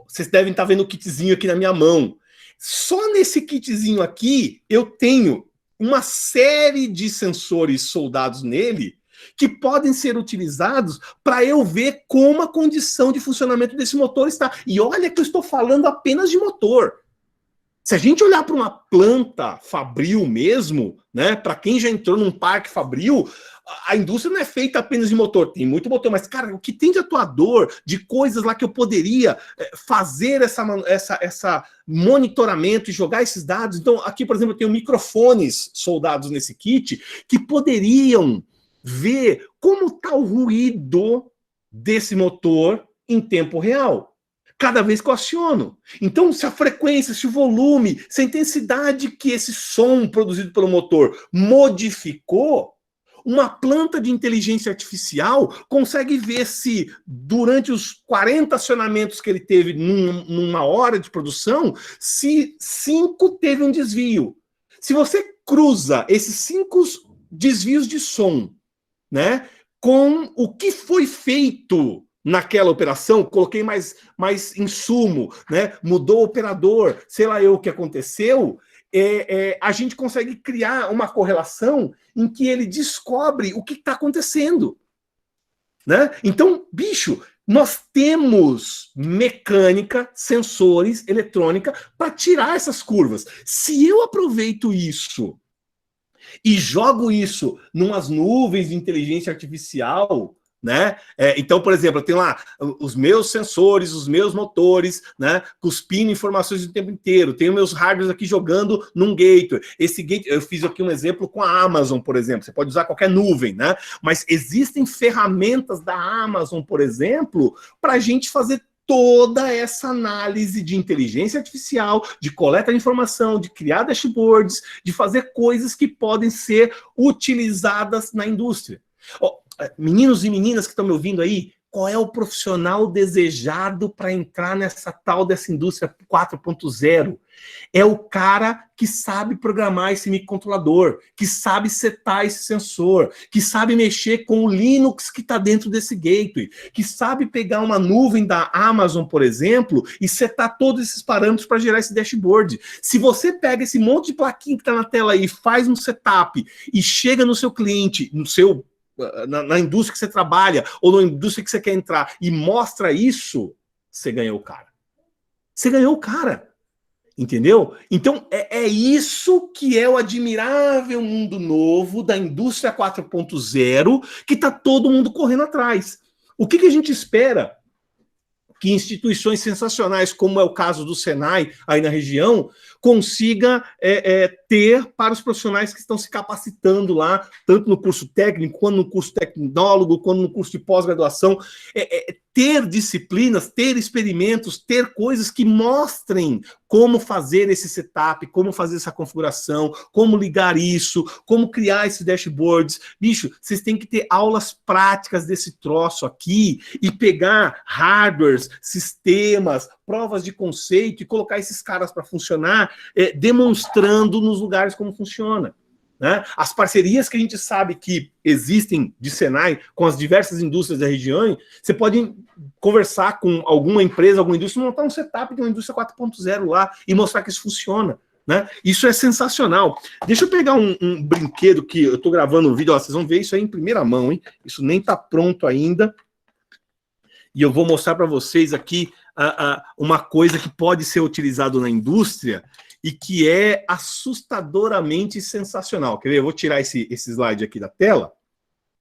vocês devem estar vendo o kitzinho aqui na minha mão. Só nesse kitzinho aqui, eu tenho uma série de sensores soldados nele que podem ser utilizados para eu ver como a condição de funcionamento desse motor está. E olha que eu estou falando apenas de motor. Se a gente olhar para uma planta fabril mesmo, né, para quem já entrou num parque fabril, a indústria não é feita apenas de motor, tem muito motor, mas, cara, o que tem de atuador, de coisas lá que eu poderia fazer essa monitoramento e jogar esses dados. Então, aqui, por exemplo, eu tenho microfones soldados nesse kit que poderiam ver como está o ruído desse motor em tempo real, cada vez que eu aciono. Então, se a frequência, se o volume, se a intensidade que esse som produzido pelo motor modificou, uma planta de inteligência artificial consegue ver se, durante os 40 acionamentos que ele teve numa hora de produção, se 5 teve um desvio. Se você cruza esses 5 desvios de som, né, com o que foi feito naquela operação, coloquei mais insumo, né, mudou o operador, sei lá eu o que aconteceu, a gente consegue criar uma correlação em que ele descobre o que está acontecendo. Né? Então, bicho, nós temos mecânica, sensores, eletrônica para tirar essas curvas. Se eu aproveito isso e jogo isso numas nuvens de inteligência artificial, né? Então, por exemplo, eu tenho lá os meus sensores, os meus motores, né, cuspindo informações o tempo inteiro. Tenho meus hardwares aqui jogando num gateway. Esse gateway, eu fiz aqui um exemplo com a Amazon, por exemplo. Você pode usar qualquer nuvem, né? Mas existem ferramentas da Amazon, por exemplo, para a gente fazer toda essa análise de inteligência artificial, de coleta de informação, de criar dashboards, de fazer coisas que podem ser utilizadas na indústria. Meninos e meninas que estão me ouvindo aí, qual é o profissional desejado para entrar nessa tal dessa indústria 4.0? É o cara que sabe programar esse microcontrolador, que sabe setar esse sensor, que sabe mexer com o Linux que está dentro desse gateway, que sabe pegar uma nuvem da Amazon, por exemplo, e setar todos esses parâmetros para gerar esse dashboard. Se você pega esse monte de plaquinha que está na tela aí, faz um setup e chega no seu cliente, na indústria que você trabalha, ou na indústria que você quer entrar, e mostra isso, você ganhou o cara. Você ganhou o cara. Entendeu? Então, é isso que é o admirável mundo novo da indústria 4.0 que está todo mundo correndo atrás. O que a gente espera que instituições sensacionais, como é o caso do Senai, aí na região, consiga ter para os profissionais que estão se capacitando lá, tanto no curso técnico, quanto no curso tecnólogo, quanto no curso de pós-graduação, ter disciplinas, ter experimentos, ter coisas que mostrem como fazer esse setup, como fazer essa configuração, como ligar isso, como criar esses dashboards. Bicho, vocês têm que ter aulas práticas desse troço aqui e pegar hardwares, sistemas, provas de conceito e colocar esses caras para funcionar, demonstrando nos lugares como funciona. Né? As parcerias que a gente sabe que existem de Senai com as diversas indústrias da região, você pode conversar com alguma empresa, alguma indústria, montar um setup de uma indústria 4.0 lá e mostrar que isso funciona. Né? Isso é sensacional. Deixa eu pegar um brinquedo que eu estou gravando um vídeo, ó, vocês vão ver isso aí em primeira mão, hein? Isso nem está pronto ainda. E eu vou mostrar para vocês aqui uma coisa que pode ser utilizado na indústria e que é assustadoramente sensacional. Quer ver? Eu vou tirar esse slide aqui da tela.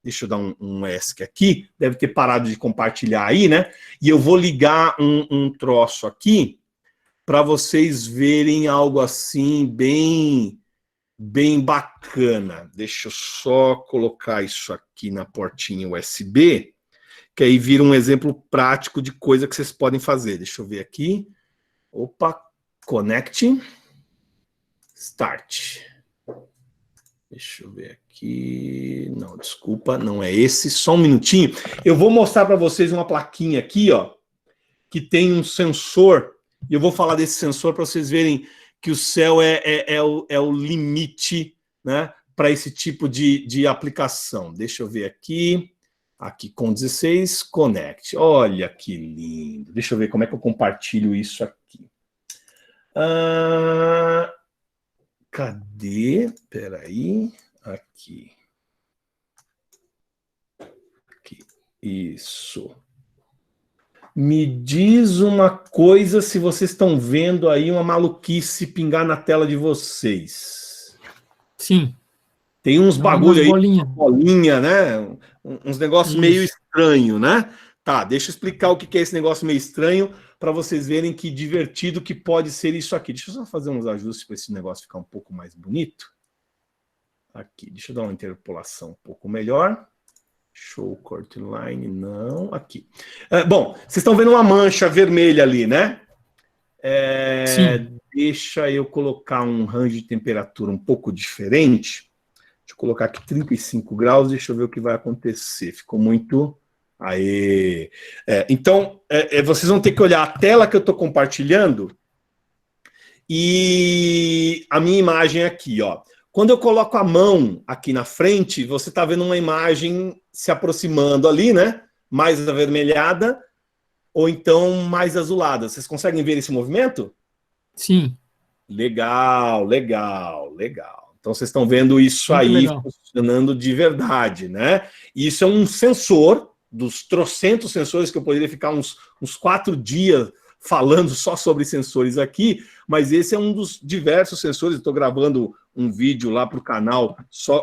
Deixa eu dar um ESC aqui. Deve ter parado de compartilhar aí, né? E eu vou ligar um troço aqui para vocês verem algo assim bem bacana. Deixa eu só colocar isso aqui na portinha USB, que aí vira um exemplo prático de coisa que vocês podem fazer. Deixa eu ver aqui. Opa, connect. Start. Deixa eu ver aqui. Não, desculpa, não é esse. Só um minutinho. Eu vou mostrar para vocês uma plaquinha aqui, ó, que tem um sensor. E eu vou falar desse sensor para vocês verem que o céu é o limite, né, para esse tipo de aplicação. Deixa eu ver aqui. Aqui com 16, Connect. Olha que lindo. Deixa eu ver como é que eu compartilho isso aqui. Cadê? Peraí. Aqui. Isso. Me diz uma coisa se vocês estão vendo aí uma maluquice pingar na tela de vocês. Sim. Tem uns bagulho aí, bolinha, né? Uns negócios meio estranho, né? Tá, deixa eu explicar o que é esse negócio meio estranho para vocês verem que divertido que pode ser isso aqui. Deixa eu só fazer uns ajustes para esse negócio ficar um pouco mais bonito. Aqui, deixa eu dar uma interpolação um pouco melhor. Show Corte Line, não, aqui. Bom, vocês estão vendo uma mancha vermelha ali, né? Sim. Deixa eu colocar um range de temperatura um pouco diferente. Deixa eu colocar aqui 35 graus, deixa eu ver o que vai acontecer. Ficou muito... Aê! Então, vocês vão ter que olhar a tela que eu estou compartilhando e a minha imagem aqui, ó. Quando eu coloco a mão aqui na frente, você está vendo uma imagem se aproximando ali, né? Mais avermelhada ou então mais azulada. Vocês conseguem ver esse movimento? Sim. Legal, legal, legal. Então, vocês estão vendo isso muito aí legal, funcionando de verdade, né? E isso é um sensor, dos trocentos sensores que eu poderia ficar uns 4 dias falando só sobre sensores aqui, mas esse é um dos diversos sensores. Estou gravando um vídeo lá para o canal, só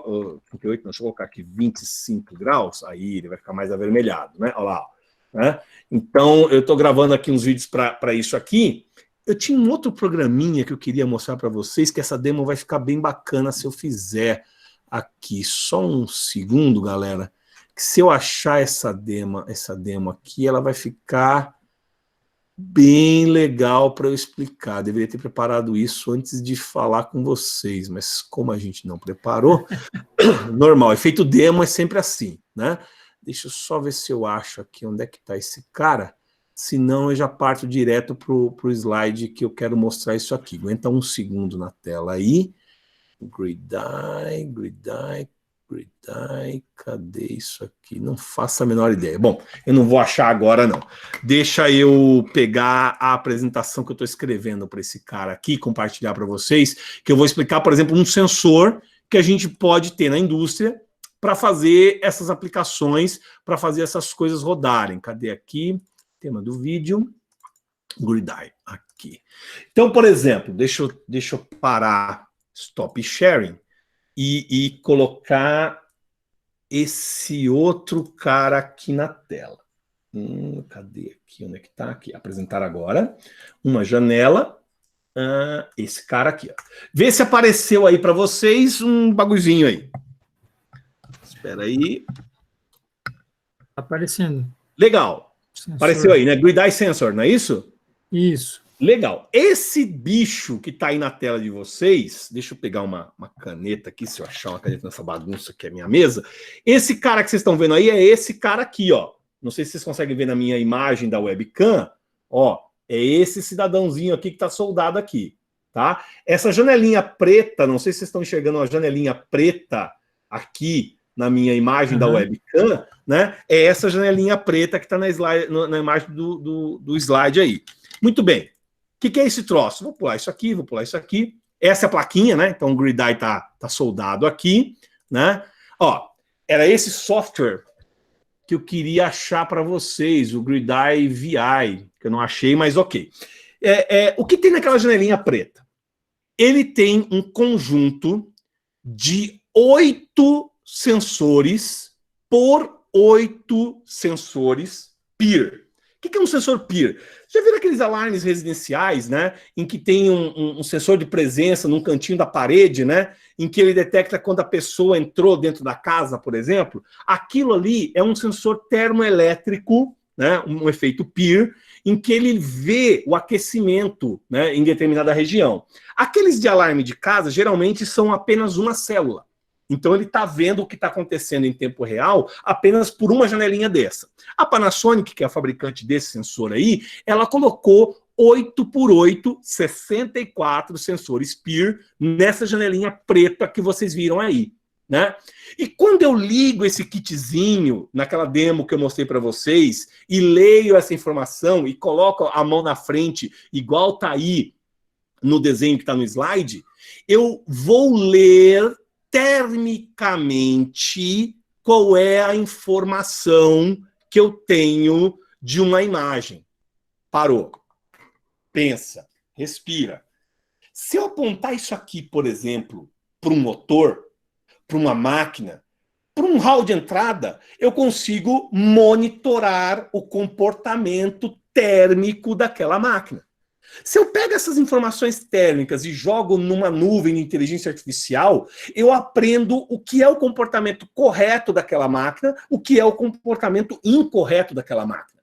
38, não, deixa eu colocar aqui 25 graus, aí ele vai ficar mais avermelhado, né? Olha lá, né? Então, eu estou gravando aqui uns vídeos para isso aqui. Eu tinha um outro programinha que eu queria mostrar para vocês, que essa demo vai ficar bem bacana se eu fizer aqui. Só um segundo, galera, que se eu achar essa demo aqui, ela vai ficar bem legal para eu explicar. Deveria ter preparado isso antes de falar com vocês, mas como a gente não preparou, normal, efeito demo é sempre assim, né? Deixa eu só ver se eu acho aqui onde é que está esse cara. Senão eu já parto direto para o slide que eu quero mostrar isso aqui. Aguenta um segundo na tela aí. Grid-eye, cadê isso aqui? Não faço a menor ideia. Bom, eu não vou achar agora, não. Deixa eu pegar a apresentação que eu estou escrevendo para esse cara aqui, compartilhar para vocês, que eu vou explicar, por exemplo, um sensor que a gente pode ter na indústria para fazer essas aplicações, para fazer essas coisas rodarem. Cadê aqui? Tema do vídeo. Grid-eye, aqui. Então, por exemplo, deixa eu parar Stop Sharing e colocar esse outro cara aqui na tela. Cadê aqui? Onde é que tá? Aqui. Apresentar agora. Uma janela. Esse cara aqui. Ó. Vê se apareceu aí para vocês um bagulhozinho aí. Espera aí. Aparecendo. Legal. Sensor. Apareceu aí, né? Grid-eye Sensor, não é isso? Isso. Legal. Esse bicho que está aí na tela de vocês, deixa eu pegar uma caneta aqui, se eu achar uma caneta nessa bagunça que é minha mesa. Esse cara que vocês estão vendo aí é esse cara aqui, ó. Não sei se vocês conseguem ver na minha imagem da webcam. Ó, é esse cidadãozinho aqui que está soldado aqui, tá? Essa janelinha preta, não sei se vocês estão enxergando uma janelinha preta aqui na minha imagem da webcam, né? É essa janelinha preta que está na imagem do slide aí. Muito bem. O que é esse troço? Vou pular isso aqui, vou pular isso aqui. Essa é a plaquinha, né? Então o Grid-eye tá soldado aqui, né? Ó, era esse software que eu queria achar para vocês, o Grid-eye VI, que eu não achei, mas ok. O que tem naquela janelinha preta? Ele tem um conjunto de 8 sensores por 8 sensores peer. O que é um sensor peer? Já viram aqueles alarmes residenciais, né? Em que tem um sensor de presença num cantinho da parede, né? Em que ele detecta quando a pessoa entrou dentro da casa, por exemplo. Aquilo ali é um sensor termoelétrico, né? Um efeito peer, em que ele vê o aquecimento, né? Em determinada região. Aqueles de alarme de casa geralmente são apenas uma célula. Então ele está vendo o que está acontecendo em tempo real apenas por uma janelinha dessa. A Panasonic, que é a fabricante desse sensor aí, ela colocou 8 por 8, 64 sensores peer nessa janelinha preta que vocês viram aí, né? E quando eu ligo esse kitzinho naquela demo que eu mostrei para vocês e leio essa informação e coloco a mão na frente, igual está aí no desenho que está no slide, eu vou ler termicamente qual é a informação que eu tenho de uma imagem. Parou. Pensa. Respira. Se eu apontar isso aqui, por exemplo, para um motor, para uma máquina, para um hall de entrada, eu consigo monitorar o comportamento térmico daquela máquina. Se eu pego essas informações térmicas e jogo numa nuvem de inteligência artificial, eu aprendo o que é o comportamento correto daquela máquina, o que é o comportamento incorreto daquela máquina.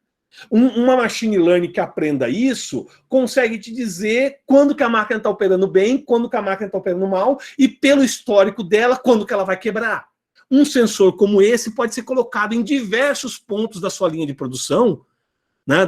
Uma machine learning que aprenda isso consegue te dizer quando que a máquina está operando bem, quando que a máquina está operando mal e pelo histórico dela, quando que ela vai quebrar. Um sensor como esse pode ser colocado em diversos pontos da sua linha de produção, né,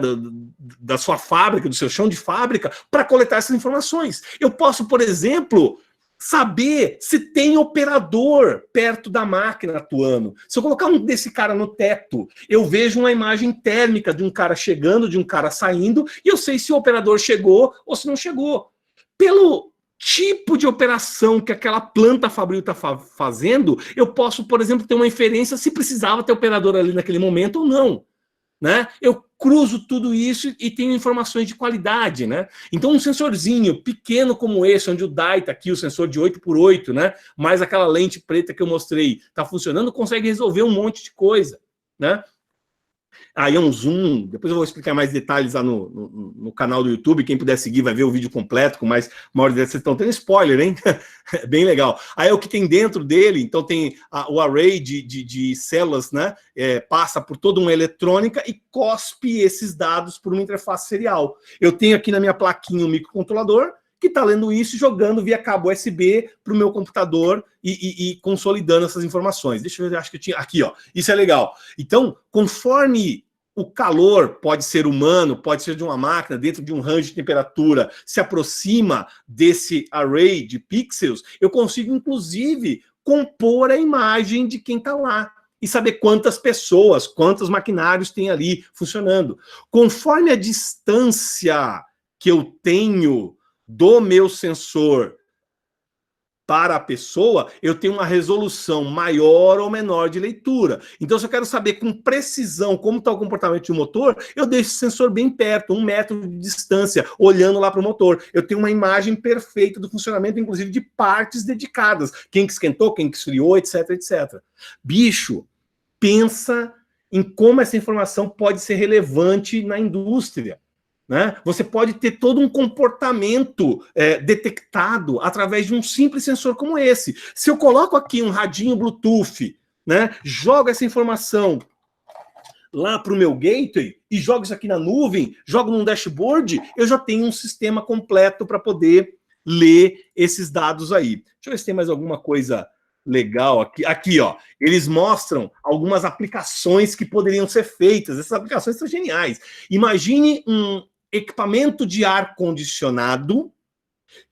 da sua fábrica, do seu chão de fábrica, para coletar essas informações. Eu posso, por exemplo, saber se tem operador perto da máquina atuando. Se eu colocar um desse cara no teto, eu vejo uma imagem térmica de um cara chegando, de um cara saindo, e eu sei se o operador chegou ou se não chegou. Pelo tipo de operação que aquela planta fabril está fazendo, eu posso, por exemplo, ter uma inferência se precisava ter operador ali naquele momento ou não. Né? Eu cruzo tudo isso e tenho informações de qualidade, né? Então um sensorzinho pequeno como esse, onde o DAI está aqui, o sensor de 8x8, né? Mais aquela lente preta que eu mostrei, está funcionando, consegue resolver um monte de coisa, né? Aí é um zoom, depois eu vou explicar mais detalhes lá no canal do YouTube, quem puder seguir vai ver o vídeo completo, com mais maior detalhe. Vocês estão tendo spoiler, hein? Bem legal. Aí o que tem dentro dele, então tem o array de células, né? Passa por toda uma eletrônica e cospe esses dados por uma interface serial. Eu tenho aqui na minha plaquinha um microcontrolador, que está lendo isso e jogando via cabo USB para o meu computador e consolidando essas informações. Deixa eu ver, acho que eu tinha... Aqui, ó, isso é legal. Então, conforme o calor, pode ser humano, pode ser de uma máquina, dentro de um range de temperatura, se aproxima desse array de pixels, eu consigo, inclusive, compor a imagem de quem está lá e saber quantas pessoas, quantos maquinários tem ali funcionando. Conforme a distância que eu tenho do meu sensor para a pessoa, eu tenho uma resolução maior ou menor de leitura. Então, se eu quero saber com precisão como está o comportamento do motor, eu deixo esse sensor bem perto, 1 metro de distância, olhando lá para o motor. Eu tenho uma imagem perfeita do funcionamento, inclusive de partes dedicadas. Quem que esquentou, quem que esfriou, etc, etc. Bicho, pensa em como essa informação pode ser relevante na indústria. Né? Você pode ter todo um comportamento detectado através de um simples sensor como esse. Se eu coloco aqui um radinho Bluetooth, né, jogo essa informação lá para o meu gateway e jogo isso aqui na nuvem, jogo num dashboard, eu já tenho um sistema completo para poder ler esses dados aí. Deixa eu ver se tem mais alguma coisa legal aqui. Aqui, ó, eles mostram algumas aplicações que poderiam ser feitas. Essas aplicações são geniais. Imagine um equipamento de ar-condicionado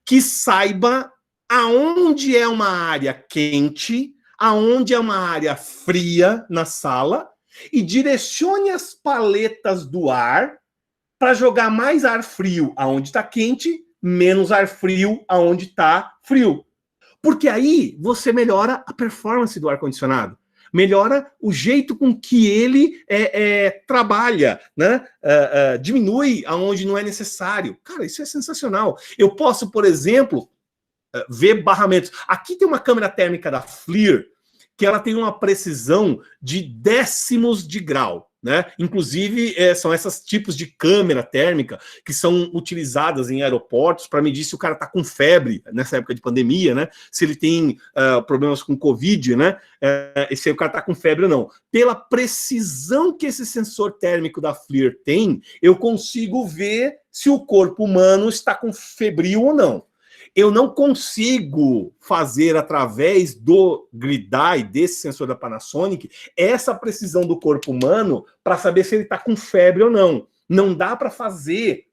que saiba aonde é uma área quente, aonde é uma área fria na sala e direcione as paletas do ar para jogar mais ar frio aonde está quente, menos ar frio aonde está frio. Porque aí você melhora a performance do ar-condicionado. Melhora o jeito com que ele trabalha, né? Diminui aonde não é necessário. Cara, isso é sensacional. Eu posso, por exemplo, ver barramentos. Aqui tem uma câmera térmica da FLIR, que ela tem uma precisão de décimos de grau. Né? Inclusive, são esses tipos de câmera térmica que são utilizadas em aeroportos para medir se o cara está com febre nessa época de pandemia, né? Se ele tem problemas com Covid, né? Se o cara está com febre ou não. Pela precisão que esse sensor térmico da FLIR tem, eu consigo ver se o corpo humano está com febril ou não. Eu não consigo fazer através do GridEye, desse sensor da Panasonic, essa precisão do corpo humano para saber se ele está com febre ou não. Não dá para fazer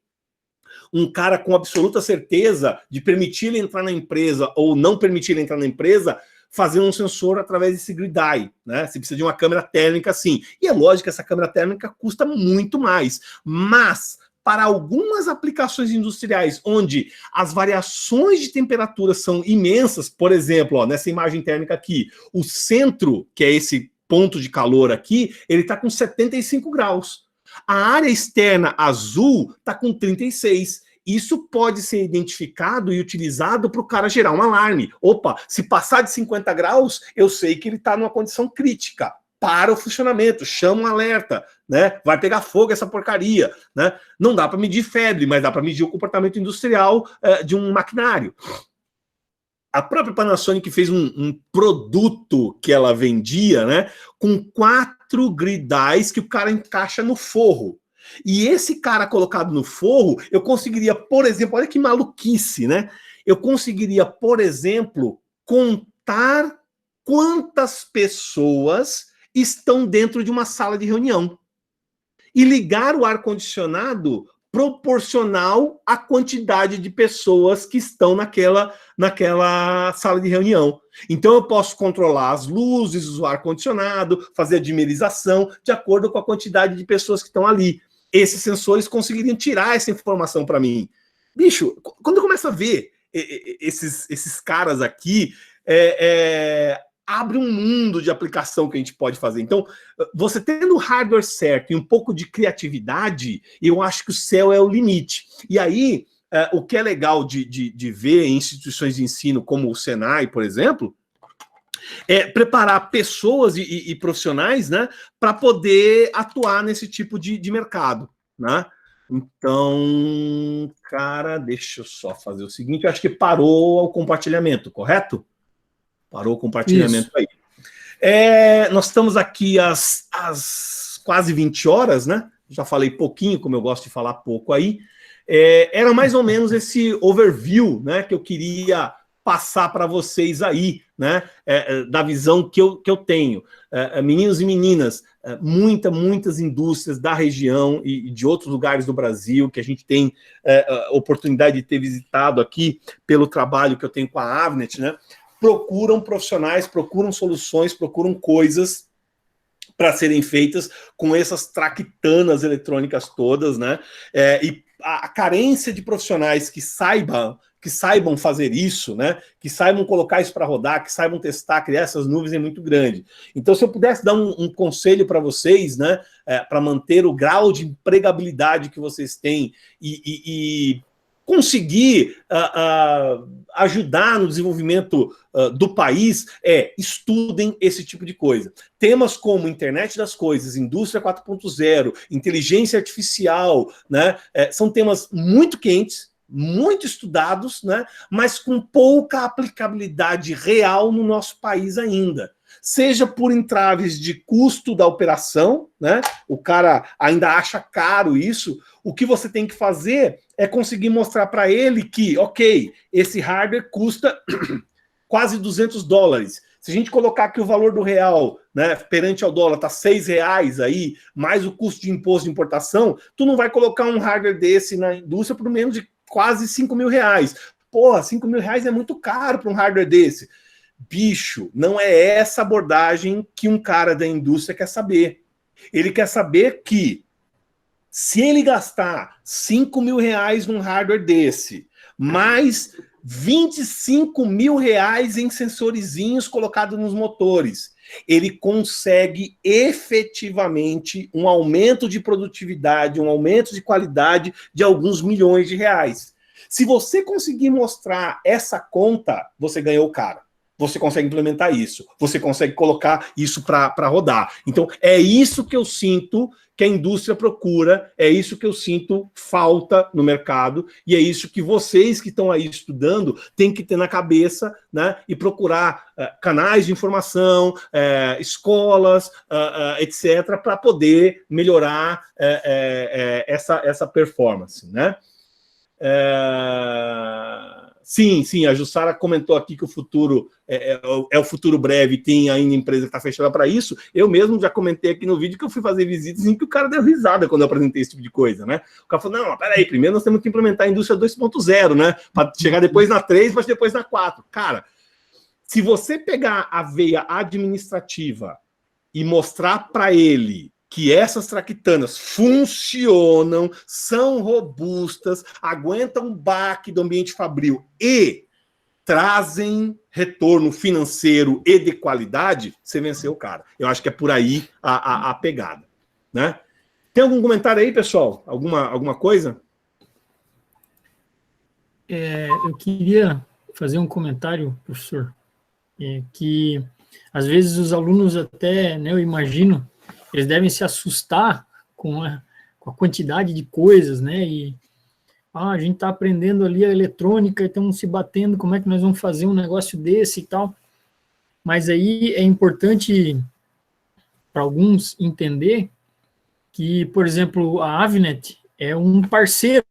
um cara com absoluta certeza de permitir ele entrar na empresa ou não permitir ele entrar na empresa fazer um sensor através desse GridEye, né? Você precisa de uma câmera térmica, sim. E é lógico que essa câmera térmica custa muito mais, mas para algumas aplicações industriais onde as variações de temperatura são imensas, por exemplo, ó, nessa imagem térmica aqui, o centro, que é esse ponto de calor aqui, ele está com 75 graus. A área externa azul está com 36. Isso pode ser identificado e utilizado para o cara gerar um alarme. Opa, se passar de 50 graus, eu sei que ele está numa condição crítica. Para o funcionamento, chama um alerta, né? Vai pegar fogo essa porcaria, né? Não dá para medir febre, mas dá para medir o comportamento industrial de um maquinário. A própria Panasonic fez um produto que ela vendia, né? Com 4 GridEyes que o cara encaixa no forro. E esse cara colocado no forro, eu conseguiria, por exemplo, olha que maluquice, né? Eu conseguiria, por exemplo, contar quantas pessoas estão dentro de uma sala de reunião e ligar o ar-condicionado proporcional à quantidade de pessoas que estão naquela sala de reunião. Então eu posso controlar as luzes, o ar-condicionado, fazer a dimerização de acordo com a quantidade de pessoas que estão ali. Esses sensores conseguiriam tirar essa informação para mim. Bicho, quando eu começo a ver esses caras aqui, abre um mundo de aplicação que a gente pode fazer. Então, você tendo o hardware certo e um pouco de criatividade, eu acho que o céu é o limite. E aí, o que é legal de ver em instituições de ensino como o Senai, por exemplo, é preparar pessoas e profissionais, né, para poder atuar nesse tipo de mercado, né? Então, cara, deixa eu só fazer o seguinte, eu acho que parou o compartilhamento, correto? Parou o compartilhamento. Isso. Aí. Nós estamos aqui às quase 20 horas, né? Já falei pouquinho, como eu gosto de falar pouco aí. Era mais ou menos esse overview, né, que eu queria passar para vocês aí, né, da visão que eu tenho. Meninos e meninas, muitas indústrias da região e de outros lugares do Brasil que a gente tem a oportunidade de ter visitado aqui pelo trabalho que eu tenho com a Avnet, né, procuram profissionais, procuram soluções, procuram coisas para serem feitas com essas traquitanas eletrônicas todas, né? E a carência de profissionais que saibam fazer isso, né? Que saibam colocar isso para rodar, que saibam testar, criar essas nuvens é muito grande. Então, se eu pudesse dar um conselho para vocês, né? Para manter o grau de empregabilidade que vocês têm e conseguir ajudar no desenvolvimento do país, estudem esse tipo de coisa. Temas como internet das coisas, indústria 4.0, inteligência artificial, né, são temas muito quentes, muito estudados, né, mas com pouca aplicabilidade real no nosso país ainda. Seja por entraves de custo da operação, né? O cara ainda acha caro isso. O que você tem que fazer é conseguir mostrar para ele que, ok, esse hardware custa quase $200. Se a gente colocar que o valor do real, né, perante ao dólar, está R$6 aí, mais o custo de imposto de importação, tu não vai colocar um hardware desse na indústria por menos de quase R$5.000. Porra, R$5.000 é muito caro para um hardware desse. Bicho, não é essa abordagem que um cara da indústria quer saber. Ele quer saber que se ele gastar R$5.000 num hardware desse, mais R$25.000 em sensorizinhos colocados nos motores, ele consegue efetivamente um aumento de produtividade, um aumento de qualidade de alguns milhões de reais. Se você conseguir mostrar essa conta, você ganhou o cara. Você consegue implementar isso, você consegue colocar isso para rodar. Então, é isso que eu sinto que a indústria procura, é isso que eu sinto falta no mercado, e é isso que vocês que estão aí estudando têm que ter na cabeça, né, e procurar canais de informação, escolas, etc., para poder melhorar essa performance, né? Sim, a Jussara comentou aqui que o futuro é o futuro breve, tem ainda empresa que está fechada para isso. Eu mesmo já comentei aqui no vídeo que eu fui fazer visitas em que o cara deu risada quando eu apresentei esse tipo de coisa, né? O cara falou, não, peraí, primeiro nós temos que implementar a indústria 2.0, né? Para chegar depois na 3, mas depois na 4. Cara, se você pegar a veia administrativa e mostrar para ele que essas traquitanas funcionam, são robustas, aguentam o baque do ambiente fabril e trazem retorno financeiro e de qualidade, você venceu o cara. Eu acho que é por aí a pegada, né? Tem algum comentário aí, pessoal? Alguma coisa? Eu queria fazer um comentário, professor, que às vezes os alunos até, né, eu imagino, eles devem se assustar com a quantidade de coisas, né? E a gente está aprendendo ali a eletrônica e estamos se batendo, como é que nós vamos fazer um negócio desse e tal. Mas aí é importante para alguns entender que, por exemplo, a Avnet é um parceiro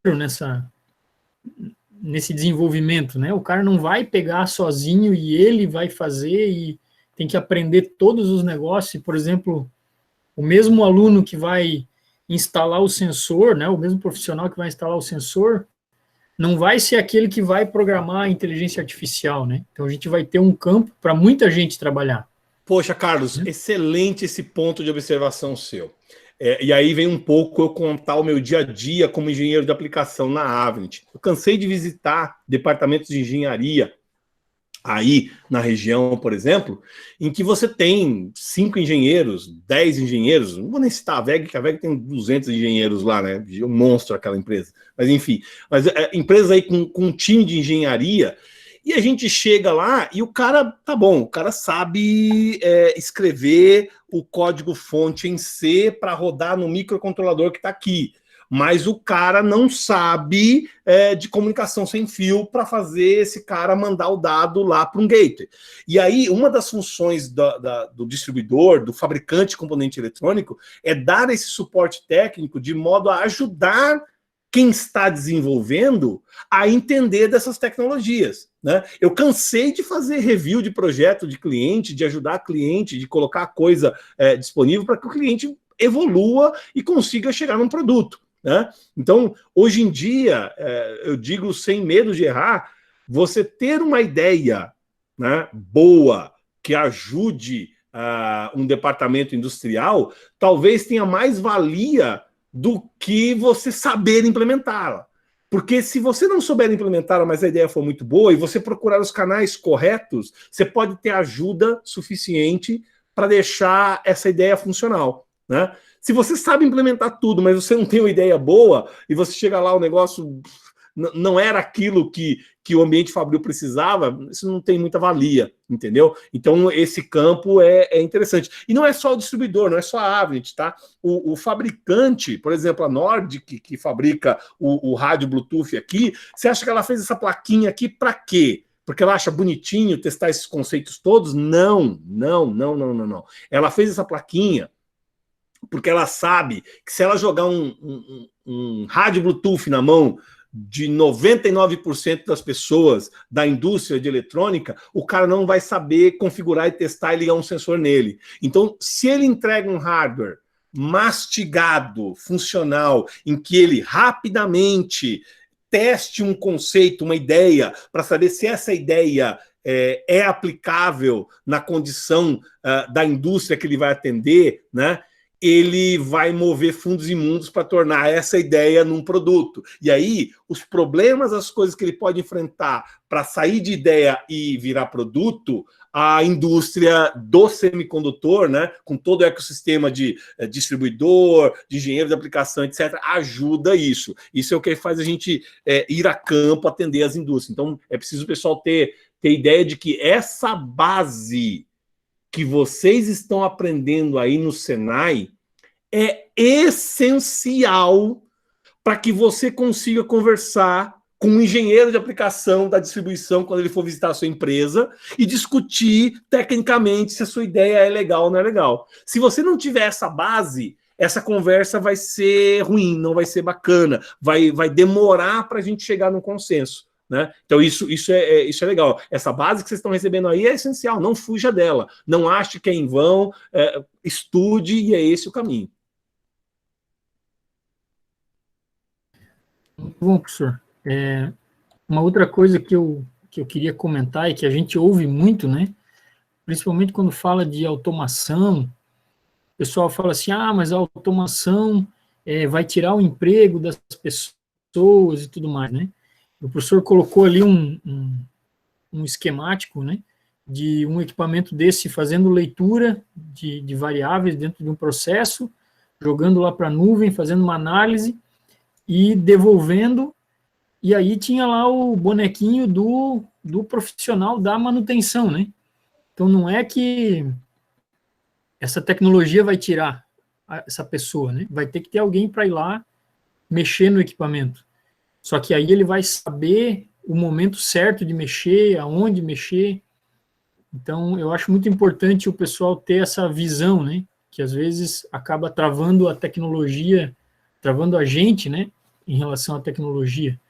nesse desenvolvimento, né? O cara não vai pegar sozinho e ele vai fazer e tem que aprender todos os negócios. Por exemplo, o mesmo aluno que vai instalar o sensor, né, o mesmo profissional que vai instalar o sensor, não vai ser aquele que vai programar a inteligência artificial, né? Então a gente vai ter um campo para muita gente trabalhar. Poxa, Carlos, excelente esse ponto de observação seu. E aí vem um pouco eu contar o meu dia a dia como engenheiro de aplicação na Avnet. Eu cansei de visitar departamentos de engenharia aí na região, por exemplo, em que você tem 5 engenheiros, 10 engenheiros, não vou nem citar a VEG, que a VEG tem 200 engenheiros lá, né? Um monstro aquela empresa. Mas enfim, empresa aí com um time de engenharia, e a gente chega lá e o cara, tá bom, o cara sabe escrever o código-fonte em C para rodar no microcontrolador que está aqui. Mas o cara não sabe de comunicação sem fio para fazer esse cara mandar o dado lá para um gateway. E aí, uma das funções do distribuidor, do fabricante de componente eletrônico, é dar esse suporte técnico de modo a ajudar quem está desenvolvendo a entender dessas tecnologias, né? Eu cansei de fazer review de projeto de cliente, de ajudar cliente, de colocar a coisa disponível para que o cliente evolua e consiga chegar num produto, né? Então, hoje em dia, eu digo sem medo de errar, você ter uma ideia, né, boa, que ajude um departamento industrial, talvez tenha mais valia do que você saber implementá-la. Porque se você não souber implementá-la, mas a ideia for muito boa, e você procurar os canais corretos, você pode ter ajuda suficiente para deixar essa ideia funcional, né? Se você sabe implementar tudo, mas você não tem uma ideia boa, e você chega lá, o negócio não era aquilo que o ambiente fabril precisava, isso não tem muita valia, entendeu? Então, esse campo é interessante. E não é só o distribuidor, não é só a Avnet, tá? O fabricante, por exemplo, a Nordic, que fabrica o rádio Bluetooth aqui, você acha que ela fez essa plaquinha aqui para quê? Porque ela acha bonitinho testar esses conceitos todos? Não. Ela fez essa plaquinha porque ela sabe que se ela jogar um rádio Bluetooth na mão de 99% das pessoas da indústria de eletrônica, o cara não vai saber configurar e testar e ligar um sensor nele. Então, se ele entrega um hardware mastigado, funcional, em que ele rapidamente teste um conceito, uma ideia, para saber se essa ideia é aplicável na condição da indústria que ele vai atender, né? Ele vai mover fundos imundos para tornar essa ideia num produto. E aí, os problemas, as coisas que ele pode enfrentar para sair de ideia e virar produto, a indústria do semicondutor, né, com todo o ecossistema de distribuidor, de engenheiro de aplicação, etc., ajuda isso. Isso é o que faz a gente ir a campo, atender as indústrias. Então, é preciso o pessoal ter ideia de que essa base que vocês estão aprendendo aí no Senai é essencial para que você consiga conversar com um engenheiro de aplicação da distribuição quando ele for visitar a sua empresa e discutir tecnicamente se a sua ideia é legal ou não é legal. Se você não tiver essa base, essa conversa vai ser ruim, não vai ser bacana, vai demorar para a gente chegar num consenso. Né? Então, isso é legal. Essa base que vocês estão recebendo aí é essencial, não fuja dela. Não ache que é em vão, estude e é esse o caminho. Muito bom, professor. Uma outra coisa que eu queria comentar e que a gente ouve muito, né? Principalmente quando fala de automação, o pessoal fala assim, mas a automação vai tirar o emprego das pessoas e tudo mais, né? O professor colocou ali um esquemático, né, de um equipamento desse fazendo leitura de variáveis dentro de um processo, jogando lá para a nuvem, fazendo uma análise e devolvendo, e aí tinha lá o bonequinho do profissional da manutenção, né? Então não é que essa tecnologia vai tirar essa pessoa, né? Vai ter que ter alguém para ir lá mexer no equipamento. Só que aí ele vai saber o momento certo de mexer, aonde mexer. Então, eu acho muito importante o pessoal ter essa visão, né? Que às vezes acaba travando a tecnologia, travando a gente, né? Em relação à tecnologia.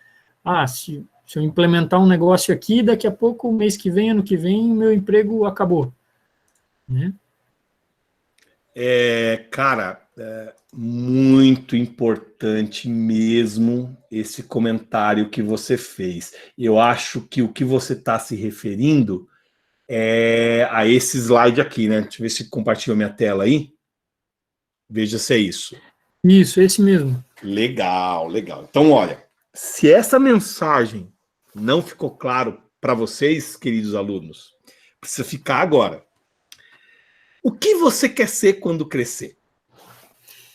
Se eu implementar um negócio aqui, daqui a pouco, mês que vem, ano que vem, o meu emprego acabou. Né? Cara, muito importante mesmo esse comentário que você fez. Eu acho que o que você está se referindo é a esse slide aqui, né? Deixa eu ver se compartilha minha tela aí. Veja se é isso. Isso, esse mesmo. Legal. Então, olha, se essa mensagem não ficou claro para vocês, queridos alunos, precisa ficar agora. O que você quer ser quando crescer?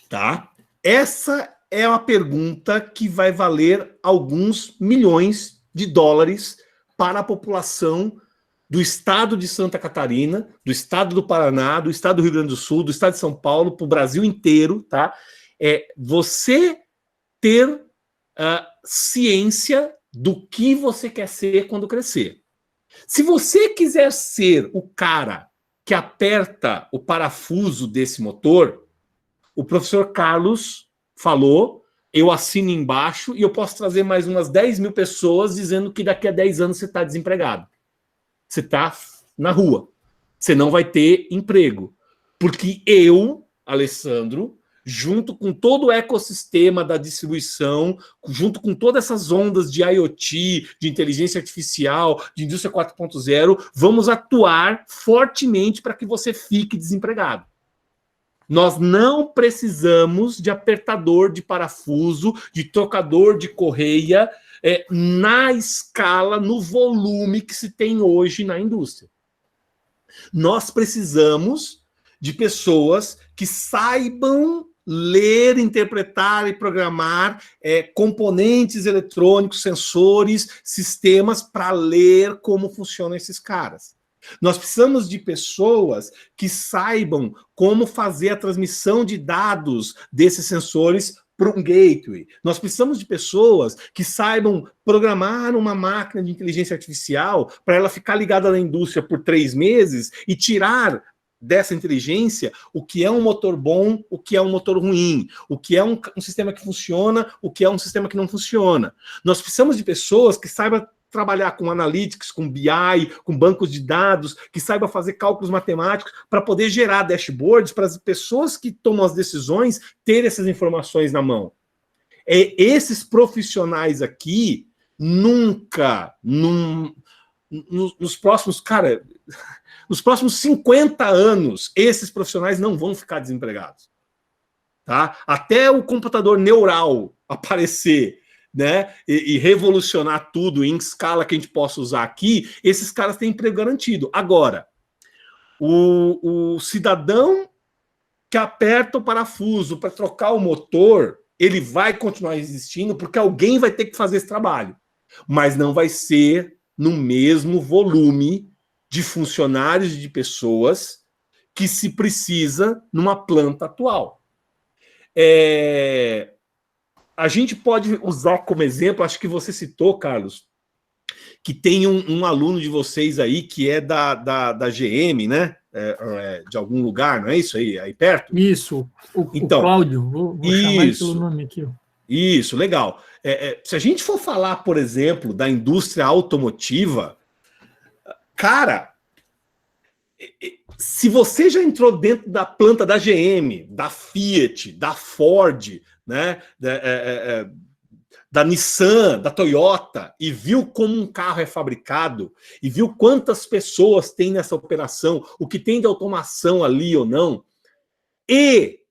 Tá? Essa é uma pergunta que vai valer alguns milhões de dólares para a população do estado de Santa Catarina, do estado do Paraná, do estado do Rio Grande do Sul, do estado de São Paulo, para o Brasil inteiro, tá? Você ter ciência do que você quer ser quando crescer. Se você quiser ser o cara que aperta o parafuso desse motor, o professor Carlos falou eu assino embaixo e eu posso trazer mais umas 10 mil pessoas dizendo que daqui a 10 anos você está desempregado. Você está na rua. Você não vai ter emprego. Porque eu, Alessandro, junto com todo o ecossistema da distribuição, junto com todas essas ondas de IoT, de inteligência artificial, de indústria 4.0, vamos atuar fortemente para que você fique desempregado. Nós não precisamos de apertador de parafuso, de trocador de correia, na escala, no volume que se tem hoje na indústria. Nós precisamos de pessoas que saibam ler, interpretar e programar componentes eletrônicos, sensores, sistemas para ler como funcionam esses caras. Nós precisamos de pessoas que saibam como fazer a transmissão de dados desses sensores para um gateway. Nós precisamos de pessoas que saibam programar uma máquina de inteligência artificial para ela ficar ligada na indústria por 3 meses e tirar dessa inteligência o que é um motor bom, o que é um motor ruim, o que é um sistema que funciona, o que é um sistema que não funciona. Nós precisamos de pessoas que saibam trabalhar com analytics, com BI, com bancos de dados, que saiba fazer cálculos matemáticos para poder gerar dashboards para as pessoas que tomam as decisões terem essas informações na mão. Esses profissionais aqui nunca, nos próximos, cara, nos próximos 50 anos, esses profissionais não vão ficar desempregados. Tá? Até o computador neural aparecer, né, e revolucionar tudo em escala que a gente possa usar aqui, esses caras têm emprego garantido. Agora, o cidadão que aperta o parafuso para trocar o motor, ele vai continuar existindo porque alguém vai ter que fazer esse trabalho, mas não vai ser no mesmo volume de funcionários e de pessoas que se precisa numa planta atual. A gente pode usar como exemplo, acho que você citou, Carlos, que tem um aluno de vocês aí que é da GM, né? De algum lugar, não é isso aí perto? Isso, então, o Cláudio, vou chamar ele pelo nome aqui. Isso, legal. Se a gente for falar, por exemplo, da indústria automotiva, cara, se você já entrou dentro da planta da GM, da Fiat, da Ford, né, da Nissan, da Toyota, e viu como um carro é fabricado, e viu quantas pessoas tem nessa operação, o que tem de automação ali ou não, e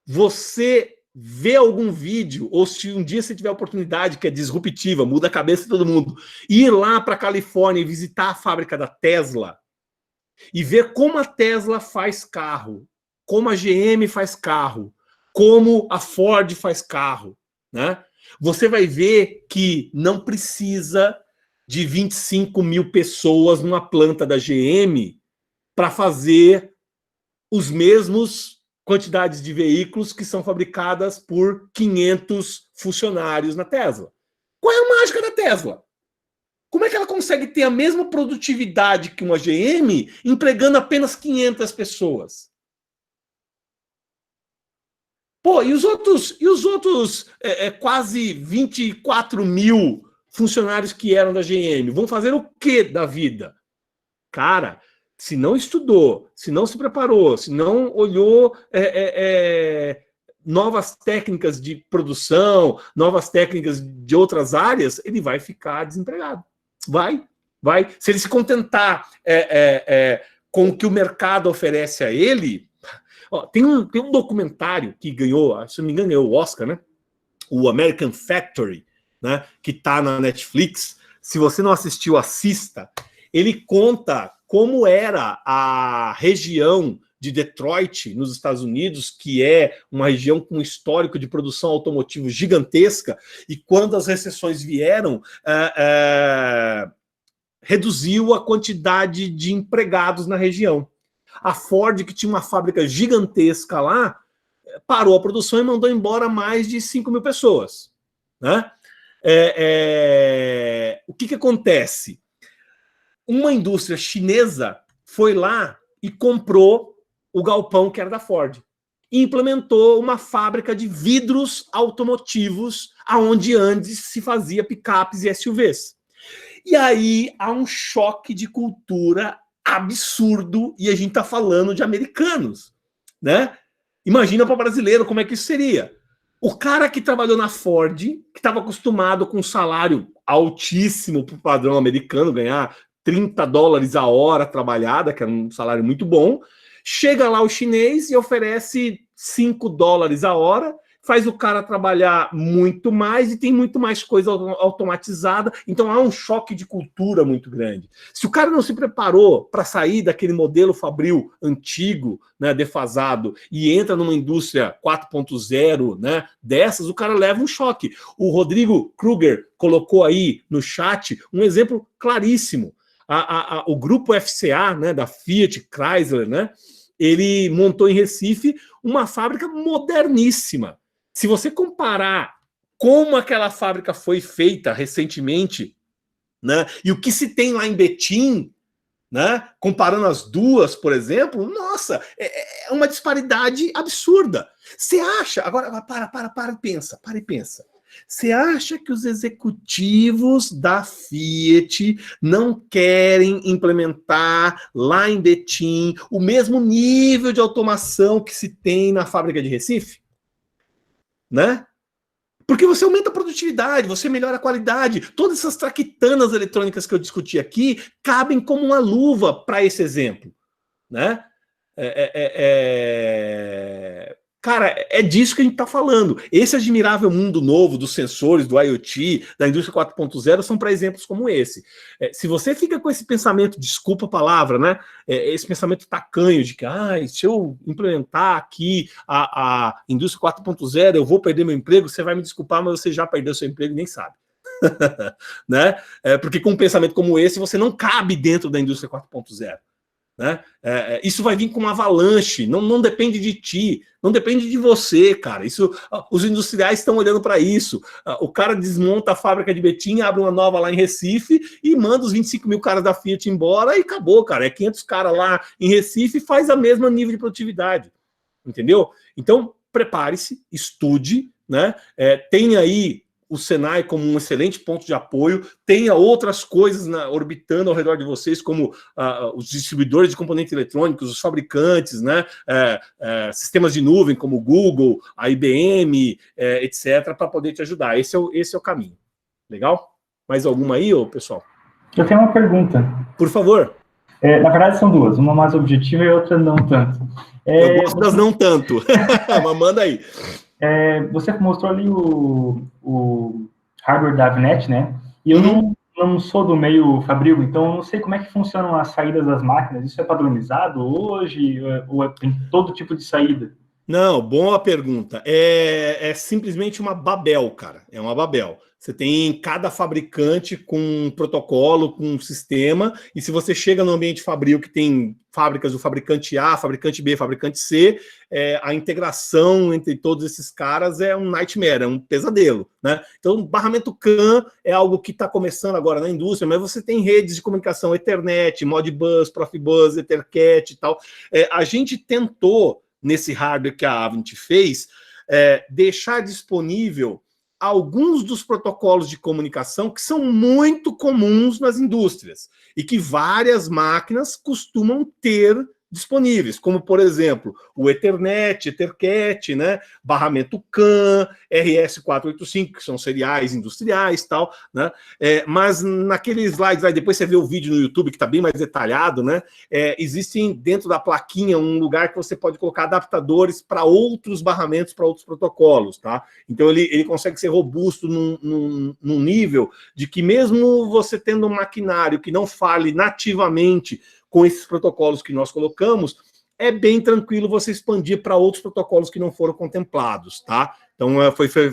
você vê algum vídeo, ou se um dia você tiver a oportunidade, que é disruptiva, muda a cabeça de todo mundo, ir lá para a Califórnia e visitar a fábrica da Tesla, e ver como a Tesla faz carro, como a GM faz carro, como a Ford faz carro, né? Você vai ver que não precisa de 25 mil pessoas numa planta da GM para fazer os mesmos quantidades de veículos que são fabricadas por 500 funcionários na Tesla. Qual é a mágica da Tesla? Como é que ela consegue ter a mesma produtividade que uma GM empregando apenas 500 pessoas? Pô, e os outros quase 24 mil funcionários que eram da GM vão fazer o que da vida? Cara, se não estudou, se não se preparou, se não olhou novas técnicas de produção, novas técnicas de outras áreas, ele vai ficar desempregado. Vai. Se ele se contentar com o que o mercado oferece a ele... Ó, tem um documentário que ganhou, se não me engano, ganhou o Oscar, né? O American Factory, né? Que está na Netflix. Se você não assistiu, assista. Ele conta como era a região de Detroit, nos Estados Unidos, que é uma região com um histórico de produção automotiva gigantesca, e quando as recessões vieram, reduziu a quantidade de empregados na região. A Ford, que tinha uma fábrica gigantesca lá, parou a produção e mandou embora mais de 5 mil pessoas. Né? O que acontece? Uma indústria chinesa foi lá e comprou o galpão que era da Ford. e implementou uma fábrica de vidros automotivos, aonde antes se fazia picapes e SUVs. E aí há um choque de cultura absurdo, e a gente está falando de americanos, né? Imagina para brasileiro como é que isso seria. O cara que trabalhou na Ford, que estava acostumado com um salário altíssimo para o padrão americano, ganhar $30 a hora trabalhada, que era um salário muito bom, chega lá o chinês e oferece $5 a hora, faz o cara trabalhar muito mais e tem muito mais coisa automatizada, então há um choque de cultura muito grande. Se o cara não se preparou para sair daquele modelo fabril antigo, né, defasado, e entra numa indústria 4.0, né, dessas, o cara leva um choque. O Rodrigo Kruger colocou aí no chat um exemplo claríssimo. O grupo FCA, né, da Fiat Chrysler, né, ele montou em Recife uma fábrica moderníssima. Se você comparar como aquela fábrica foi feita recentemente, né, e o que se tem lá em Betim, né, comparando as duas, por exemplo, nossa, é uma disparidade absurda. Você acha, agora para e pensa. Você acha que os executivos da Fiat não querem implementar lá em Betim o mesmo nível de automação que se tem na fábrica de Recife? Né? Porque você aumenta a produtividade, você melhora a qualidade. Todas essas traquitanas eletrônicas que eu discuti aqui cabem como uma luva para esse exemplo, né? Cara, é disso que a gente está falando. Esse admirável mundo novo dos sensores, do IoT, da indústria 4.0 são para exemplos como esse. Se você fica com esse pensamento, desculpa a palavra, né? Esse pensamento tacanho de que se eu implementar aqui a indústria 4.0, eu vou perder meu emprego, você vai me desculpar, mas você já perdeu seu emprego e nem sabe. Né? Porque com um pensamento como esse, você não cabe dentro da indústria 4.0. Né? Isso vai vir com uma avalanche, não depende de ti, não depende de você, cara. Os industriais estão olhando para isso. O cara desmonta a fábrica de Betim, abre uma nova lá em Recife e manda os 25 mil caras da Fiat embora e acabou, cara. 500 caras lá em Recife e faz a mesma nível de produtividade, entendeu? Então, prepare-se, estude, né? Tenha aí o Senai como um excelente ponto de apoio, tenha outras coisas orbitando ao redor de vocês, como os distribuidores de componentes eletrônicos, os fabricantes, né, sistemas de nuvem como o Google, a IBM, etc., para poder te ajudar. Esse é o caminho. Legal? Mais alguma aí, pessoal? Eu tenho uma pergunta. Por favor. Na verdade, são duas. Uma mais objetiva e outra não tanto. Eu gosto das não tanto. Mas manda aí. Você mostrou ali o hardware da Avnet, né? E eu não sou do meio fabril, então eu não sei como é que funcionam as saídas das máquinas. Isso é padronizado hoje? Ou tem todo tipo de saída? Não, boa pergunta. É simplesmente uma Babel, cara. É uma Babel. Você tem cada fabricante com um protocolo, com um sistema, e se você chega no ambiente fabril que tem fábricas do fabricante A, fabricante B, fabricante C, a integração entre todos esses caras é um nightmare, é um pesadelo, né? Então, barramento CAN é algo que está começando agora na indústria, mas você tem redes de comunicação Ethernet, Modbus, Profibus, Ethercat e tal. A gente tentou, nesse hardware que a Avnet fez, deixar disponível alguns dos protocolos de comunicação que são muito comuns nas indústrias e que várias máquinas costumam ter disponíveis, como, por exemplo, o Ethernet, Ethercat, né, barramento CAN, RS485, que são seriais industriais e tal, né, mas naqueles slides lá, depois você vê o vídeo no YouTube, que está bem mais detalhado, né, existem dentro da plaquinha um lugar que você pode colocar adaptadores para outros barramentos, para outros protocolos, tá? Então ele consegue ser robusto num nível de que mesmo você tendo um maquinário que não fale nativamente com esses protocolos que nós colocamos, é bem tranquilo você expandir para outros protocolos que não foram contemplados, tá? Então,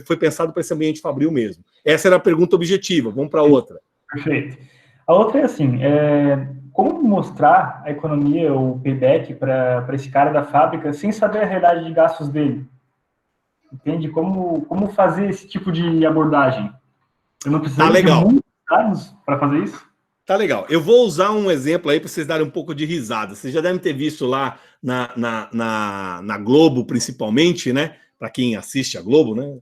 foi pensado para esse ambiente fabril mesmo. Essa era a pergunta objetiva. Vamos para outra. Perfeito. A outra é assim, como mostrar a economia, o payback para esse cara da fábrica sem saber a realidade de gastos dele? Entende? Como fazer esse tipo de abordagem? Eu não preciso de muitos dados para fazer isso? Tá legal. Eu vou usar um exemplo aí para vocês darem um pouco de risada. Vocês já devem ter visto lá na Globo, principalmente, né? Para quem assiste a Globo, né?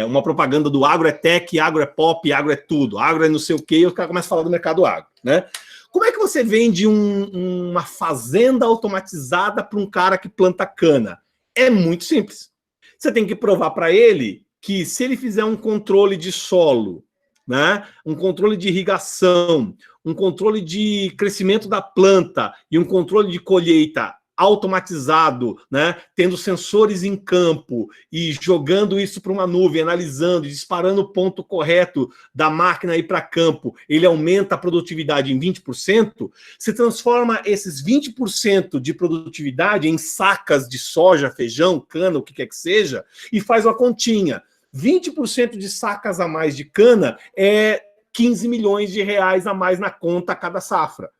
Uma propaganda do agro é tech, agro é pop, agro é tudo. Agro é não sei o quê, e os caras começam a falar do mercado agro, né? Como é que você vende uma fazenda automatizada para um cara que planta cana? É muito simples. Você tem que provar para ele que se ele fizer um controle de solo, né, um controle de irrigação, um controle de crescimento da planta e um controle de colheita automatizado, né, tendo sensores em campo e jogando isso para uma nuvem, analisando, disparando o ponto correto da máquina aí para campo, ele aumenta a produtividade em 20%, você transforma esses 20% de produtividade em sacas de soja, feijão, cana, o que quer que seja, e faz uma continha. 20% de sacas a mais de cana é 15 milhões de reais a mais na conta a cada safra.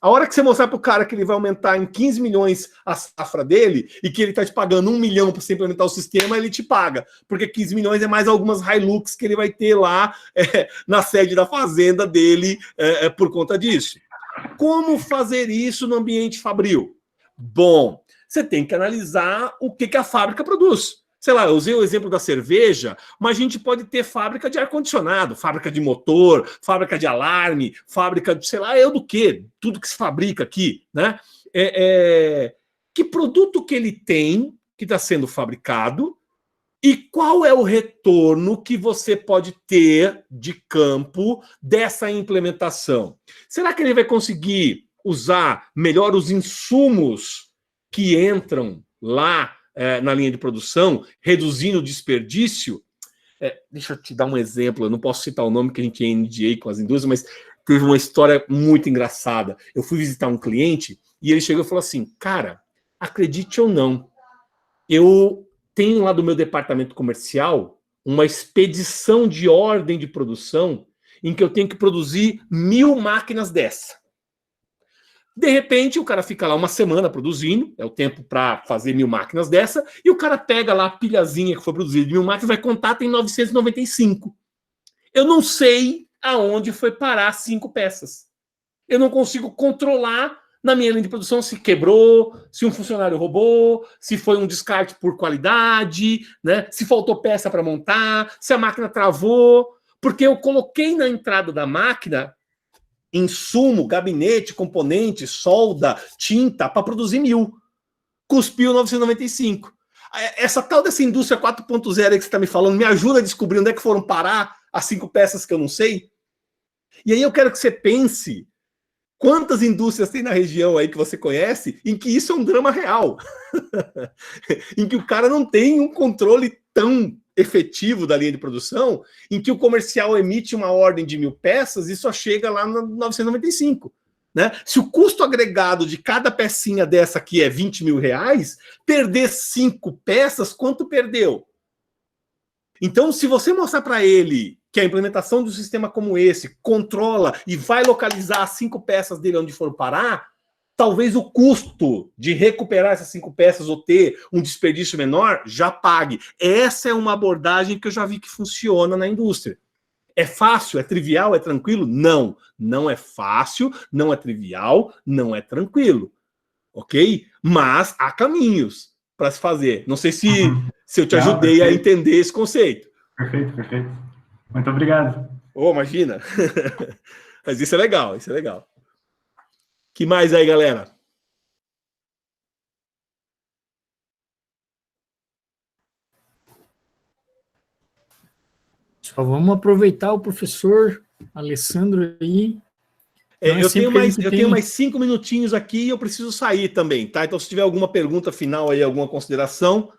A hora que você mostrar para o cara que ele vai aumentar em 15 milhões a safra dele e que ele está te pagando 1 milhão para você implementar o sistema, ele te paga. Porque 15 milhões é mais algumas Hilux que ele vai ter lá na sede da fazenda dele por conta disso. Como fazer isso no ambiente fabril? Bom, você tem que analisar o que a fábrica produz. Sei lá, eu usei o exemplo da cerveja, mas a gente pode ter fábrica de ar-condicionado, fábrica de motor, fábrica de alarme, fábrica de, sei lá, do quê? Tudo que se fabrica aqui, né? Que produto que ele tem que está sendo fabricado e qual é o retorno que você pode ter de campo dessa implementação? Será que ele vai conseguir usar melhor os insumos que entram lá na linha de produção, reduzindo o desperdício? Deixa eu te dar um exemplo, eu não posso citar o nome que a gente é NDA com as indústrias, mas teve uma história muito engraçada. Eu fui visitar um cliente e ele chegou e falou assim, cara, acredite ou não, eu tenho lá do meu departamento comercial uma expedição de ordem de produção em que eu tenho que produzir 1000 máquinas dessa. De repente, o cara fica lá uma semana produzindo, é o tempo para fazer 1000 máquinas dessa, e o cara pega lá a pilhazinha que foi produzida de 1000 máquinas, vai contar, tem 995. Eu não sei aonde foi parar 5 peças. Eu não consigo controlar na minha linha de produção se quebrou, se um funcionário roubou, se foi um descarte por qualidade, né? Se faltou peça para montar, se a máquina travou, porque eu coloquei na entrada da máquina insumo, gabinete, componente, solda, tinta, para produzir 1000. Cuspiu 995. Essa tal dessa indústria 4.0 que você está me falando, me ajuda a descobrir onde é que foram parar as 5 peças que eu não sei? E aí eu quero que você pense quantas indústrias tem na região aí que você conhece em que isso é um drama real. Em que o cara não tem um controle tão efetivo da linha de produção, em que o comercial emite uma ordem de 1000 peças e só chega lá no 995. Né? Se o custo agregado de cada pecinha dessa aqui é 20 mil reais, perder 5 peças, quanto perdeu? Então, se você mostrar para ele que a implementação de um sistema como esse controla e vai localizar as 5 peças dele onde for parar, talvez o custo de recuperar essas 5 peças ou ter um desperdício menor já pague. Essa é uma abordagem que eu já vi que funciona na indústria. É fácil? É trivial? É tranquilo? Não. Não é fácil, não é trivial, não é tranquilo. Ok? Mas há caminhos para se fazer. Não sei se eu te ajudei a entender esse conceito. Perfeito, perfeito. Muito obrigado. Imagina. Mas isso é legal, isso é legal. Que mais aí, galera? Só vamos aproveitar o professor Alessandro aí. Eu tenho mais 5 minutinhos aqui e eu preciso sair também, tá? Então, se tiver alguma pergunta final aí, alguma consideração,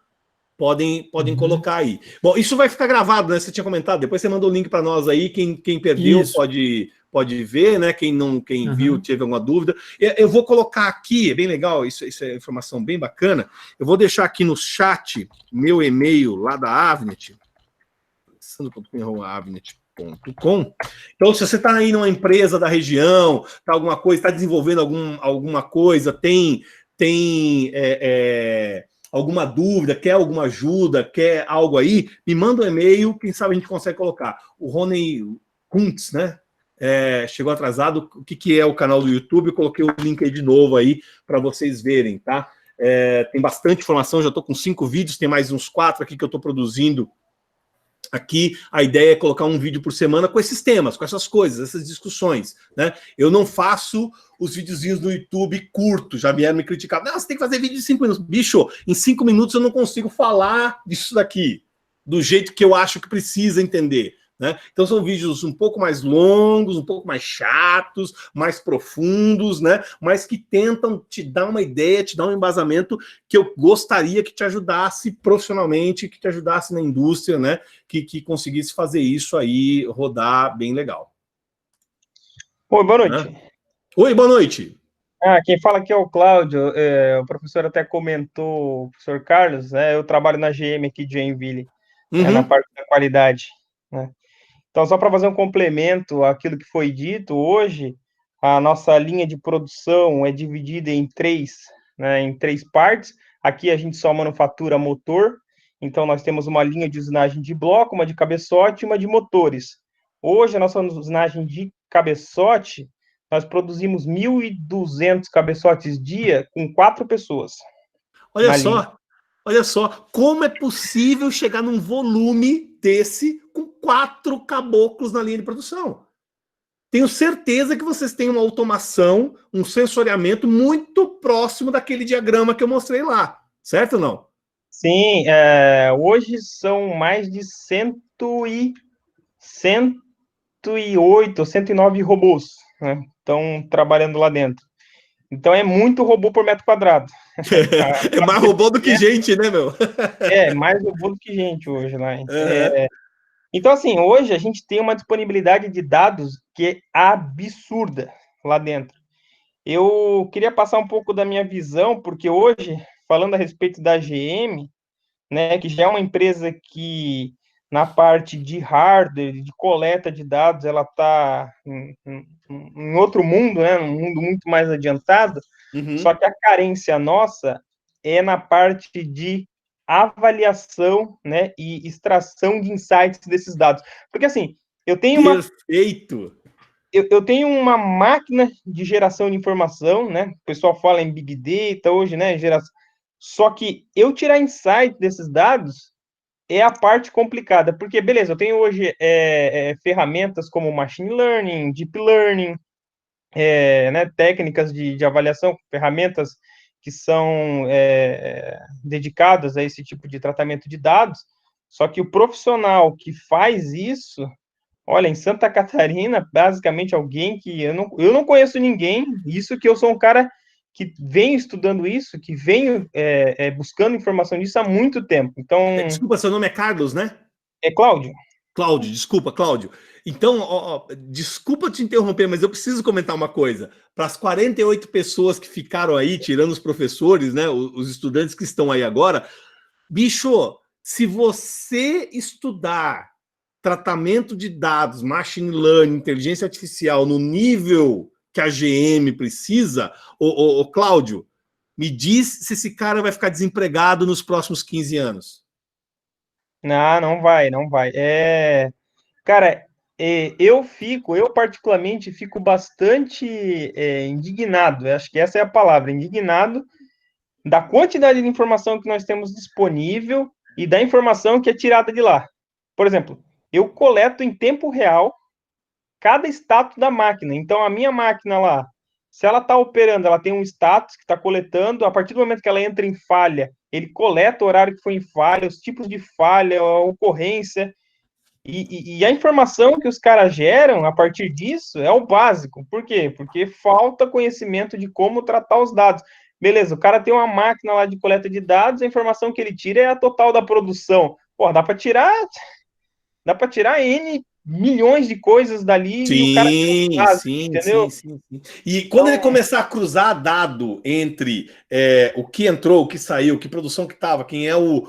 podem colocar aí. Bom, isso vai ficar gravado, né? Você tinha comentado, depois você manda o link para nós aí, quem perdeu pode ver, né? Quem viu, teve alguma dúvida. Eu vou colocar aqui, é bem legal, isso é informação bem bacana. Eu vou deixar aqui no chat meu e-mail lá da Avnet, avnet.com. Então, se você está aí numa empresa da região, tá alguma coisa, está desenvolvendo alguma coisa, tem alguma dúvida, quer alguma ajuda, quer algo aí, me manda um e-mail, quem sabe a gente consegue colocar. O Rony Kuntz, né? chegou atrasado, o que é o canal do YouTube, eu coloquei o link aí de novo aí para vocês verem, tá? Tem bastante informação, já estou com 5 vídeos, tem mais uns 4 aqui que eu estou produzindo aqui. A ideia é colocar um vídeo por semana com esses temas, com essas coisas, essas discussões, né? Eu não faço os videozinhos no YouTube curtos, já vieram me criticar. Não, você tem que fazer vídeo de 5 minutos. Bicho, em 5 minutos eu não consigo falar disso daqui, do jeito que eu acho que precisa entender, né? Então são vídeos um pouco mais longos, um pouco mais chatos, mais profundos, né? Mas que tentam te dar uma ideia, te dar um embasamento que eu gostaria que te ajudasse profissionalmente, que te ajudasse na indústria, né? Que conseguisse fazer isso aí rodar bem legal. Oi, boa noite. Né? Oi, boa noite. Quem fala aqui é o Cláudio. O professor até comentou, o professor Carlos, né? Eu trabalho na GM aqui de Joinville, na parte da qualidade, né? Então, só para fazer um complemento àquilo que foi dito, hoje a nossa linha de produção é dividida em 3, né, em 3 partes. Aqui a gente só manufatura motor, então nós temos uma linha de usinagem de bloco, uma de cabeçote e uma de motores. Hoje a nossa usinagem de cabeçote, nós produzimos 1.200 cabeçotes dia com 4 pessoas. Olha só, como é possível chegar num volume desse com 4 caboclos na linha de produção? Tenho certeza que vocês têm uma automação, um sensoriamento muito próximo daquele diagrama que eu mostrei lá, certo ou não? Sim, hoje são mais de 108, 109 robôs, né, estão trabalhando lá dentro. Então é muito robô por metro quadrado. É mais robô do que gente, né, meu? Mais robô do que gente hoje, né? Então, assim, hoje a gente tem uma disponibilidade de dados que é absurda lá dentro. Eu queria passar um pouco da minha visão, porque hoje, falando a respeito da GM, né, que já é uma empresa que, na parte de hardware, de coleta de dados, ela está em outro mundo, né, um mundo muito mais adiantado, só que a carência nossa é na parte de avaliação, né, e extração de insights desses dados. Porque, assim, eu tenho Perfeito! Eu tenho uma máquina de geração de informação, né? O pessoal fala em Big Data hoje, né? Só que eu tirar insight desses dados é a parte complicada, porque, beleza, eu tenho hoje ferramentas como Machine Learning, Deep Learning, né, técnicas de avaliação, ferramentas que são dedicadas a esse tipo de tratamento de dados, só que o profissional que faz isso, olha, em Santa Catarina, basicamente alguém que eu não conheço ninguém, isso que eu sou um cara que venho estudando isso, que venho buscando informação disso há muito tempo. Então, Desculpa, seu nome é Carlos, né? É Cláudio. Cláudio, desculpa, Cláudio. Então, desculpa te interromper, mas eu preciso comentar uma coisa. Para as 48 pessoas que ficaram aí, tirando os professores, né, os estudantes que estão aí agora, bicho, se você estudar tratamento de dados, machine learning, inteligência artificial no nível que a GM precisa, Cláudio, me diz se esse cara vai ficar desempregado nos próximos 15 anos. Não vai. Cara, eu particularmente fico bastante indignado, acho que essa é a palavra, indignado da quantidade de informação que nós temos disponível e da informação que é tirada de lá. Por exemplo, eu coleto em tempo real cada status da máquina. Então, a minha máquina lá, se ela está operando, ela tem um status que está coletando, a partir do momento que ela entra em falha, ele coleta o horário que foi em falha, os tipos de falha, a ocorrência, e a informação que os caras geram a partir disso é o básico. Por quê? Porque falta conhecimento de como tratar os dados. Beleza, o cara tem uma máquina lá de coleta de dados, a informação que ele tira é a total da produção. Pô, dá para tirar N milhões de coisas dali. Sim, e o cara sim, entendeu? Sim. E quando ele começar a cruzar dado entre o que entrou, o que saiu, que produção que estava, quem é o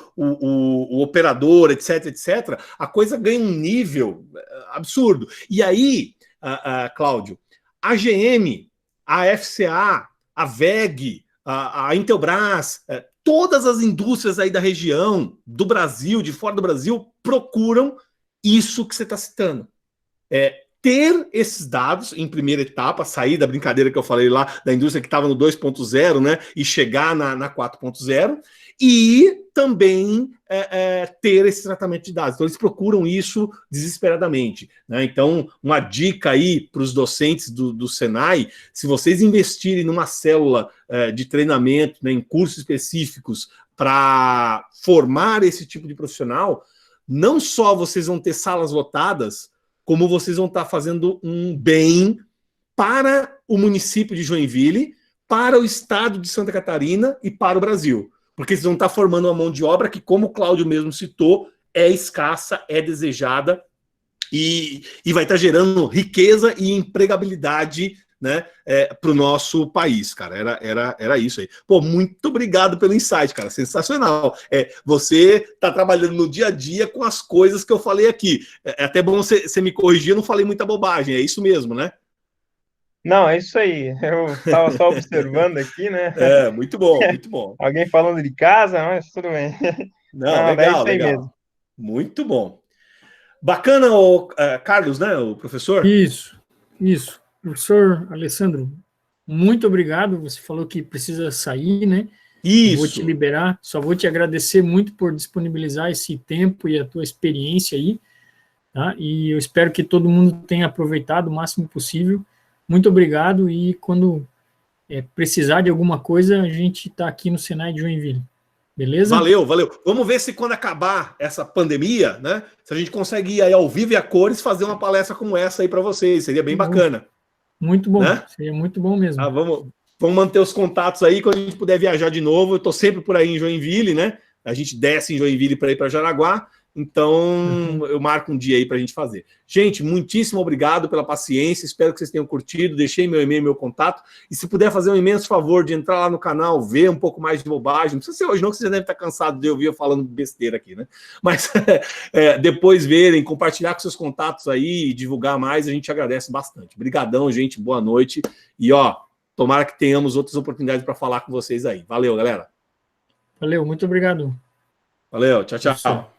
operador, etc, a coisa ganha um nível absurdo. E aí, Cláudio, a GM, a FCA, a VEG, a Intelbras, todas as indústrias aí da região, do Brasil, de fora do Brasil, procuram isso que você está citando. ter esses dados em primeira etapa, sair da brincadeira que eu falei lá, da indústria que estava no 2.0, né, e chegar na 4.0, e também ter esse tratamento de dados. Então, eles procuram isso desesperadamente, né? Então, uma dica aí para os docentes do Senai, se vocês investirem numa célula de treinamento, né, em cursos específicos para formar esse tipo de profissional, não só vocês vão ter salas lotadas, como vocês vão estar fazendo um bem para o município de Joinville, para o estado de Santa Catarina e para o Brasil. Porque vocês vão estar formando uma mão de obra que, como o Cláudio mesmo citou, é escassa, é desejada e vai estar gerando riqueza e empregabilidade, né, para o nosso país, cara. Era isso aí. Pô, muito obrigado pelo insight, cara. Sensacional. Você está trabalhando no dia a dia com as coisas que eu falei aqui. É até bom você me corrigir, eu não falei muita bobagem. É isso mesmo, né? Não, é isso aí. Eu estava só observando aqui, né? Muito bom, muito bom. Alguém falando de casa, mas tudo bem. Não, é legal, isso aí legal. mesmo. Muito bom. Bacana, Carlos, né, o professor? Isso. Professor Alessandro, muito obrigado. Você falou que precisa sair, né? Isso. Vou te liberar. Só vou te agradecer muito por disponibilizar esse tempo e a tua experiência aí, tá? E eu espero que todo mundo tenha aproveitado o máximo possível. Muito obrigado e quando precisar de alguma coisa, a gente está aqui no Senai de Joinville. Beleza? Valeu. Vamos ver se quando acabar essa pandemia, né, se a gente consegue ir aí ao vivo e a cores fazer uma palestra como essa aí para vocês. Seria bem bacana. Muito bom. Né? Seria muito bom mesmo. Vamos manter os contatos aí quando a gente puder viajar de novo. Eu estou sempre por aí em Joinville, né? A gente desce em Joinville para ir para Jaraguá. Então, eu marco um dia aí para a gente fazer. Gente, muitíssimo obrigado pela paciência. Espero que vocês tenham curtido. Deixei meu e-mail, meu contato. E se puder fazer um imenso favor de entrar lá no canal, ver um pouco mais de bobagem. Não precisa ser hoje não, que vocês já devem estar cansados de ouvir eu falando besteira aqui, né? Mas depois verem, compartilhar com seus contatos aí e divulgar mais, a gente agradece bastante. Obrigadão, gente. Boa noite. E, tomara que tenhamos outras oportunidades para falar com vocês aí. Valeu, galera. Valeu, muito obrigado. Valeu, tchau.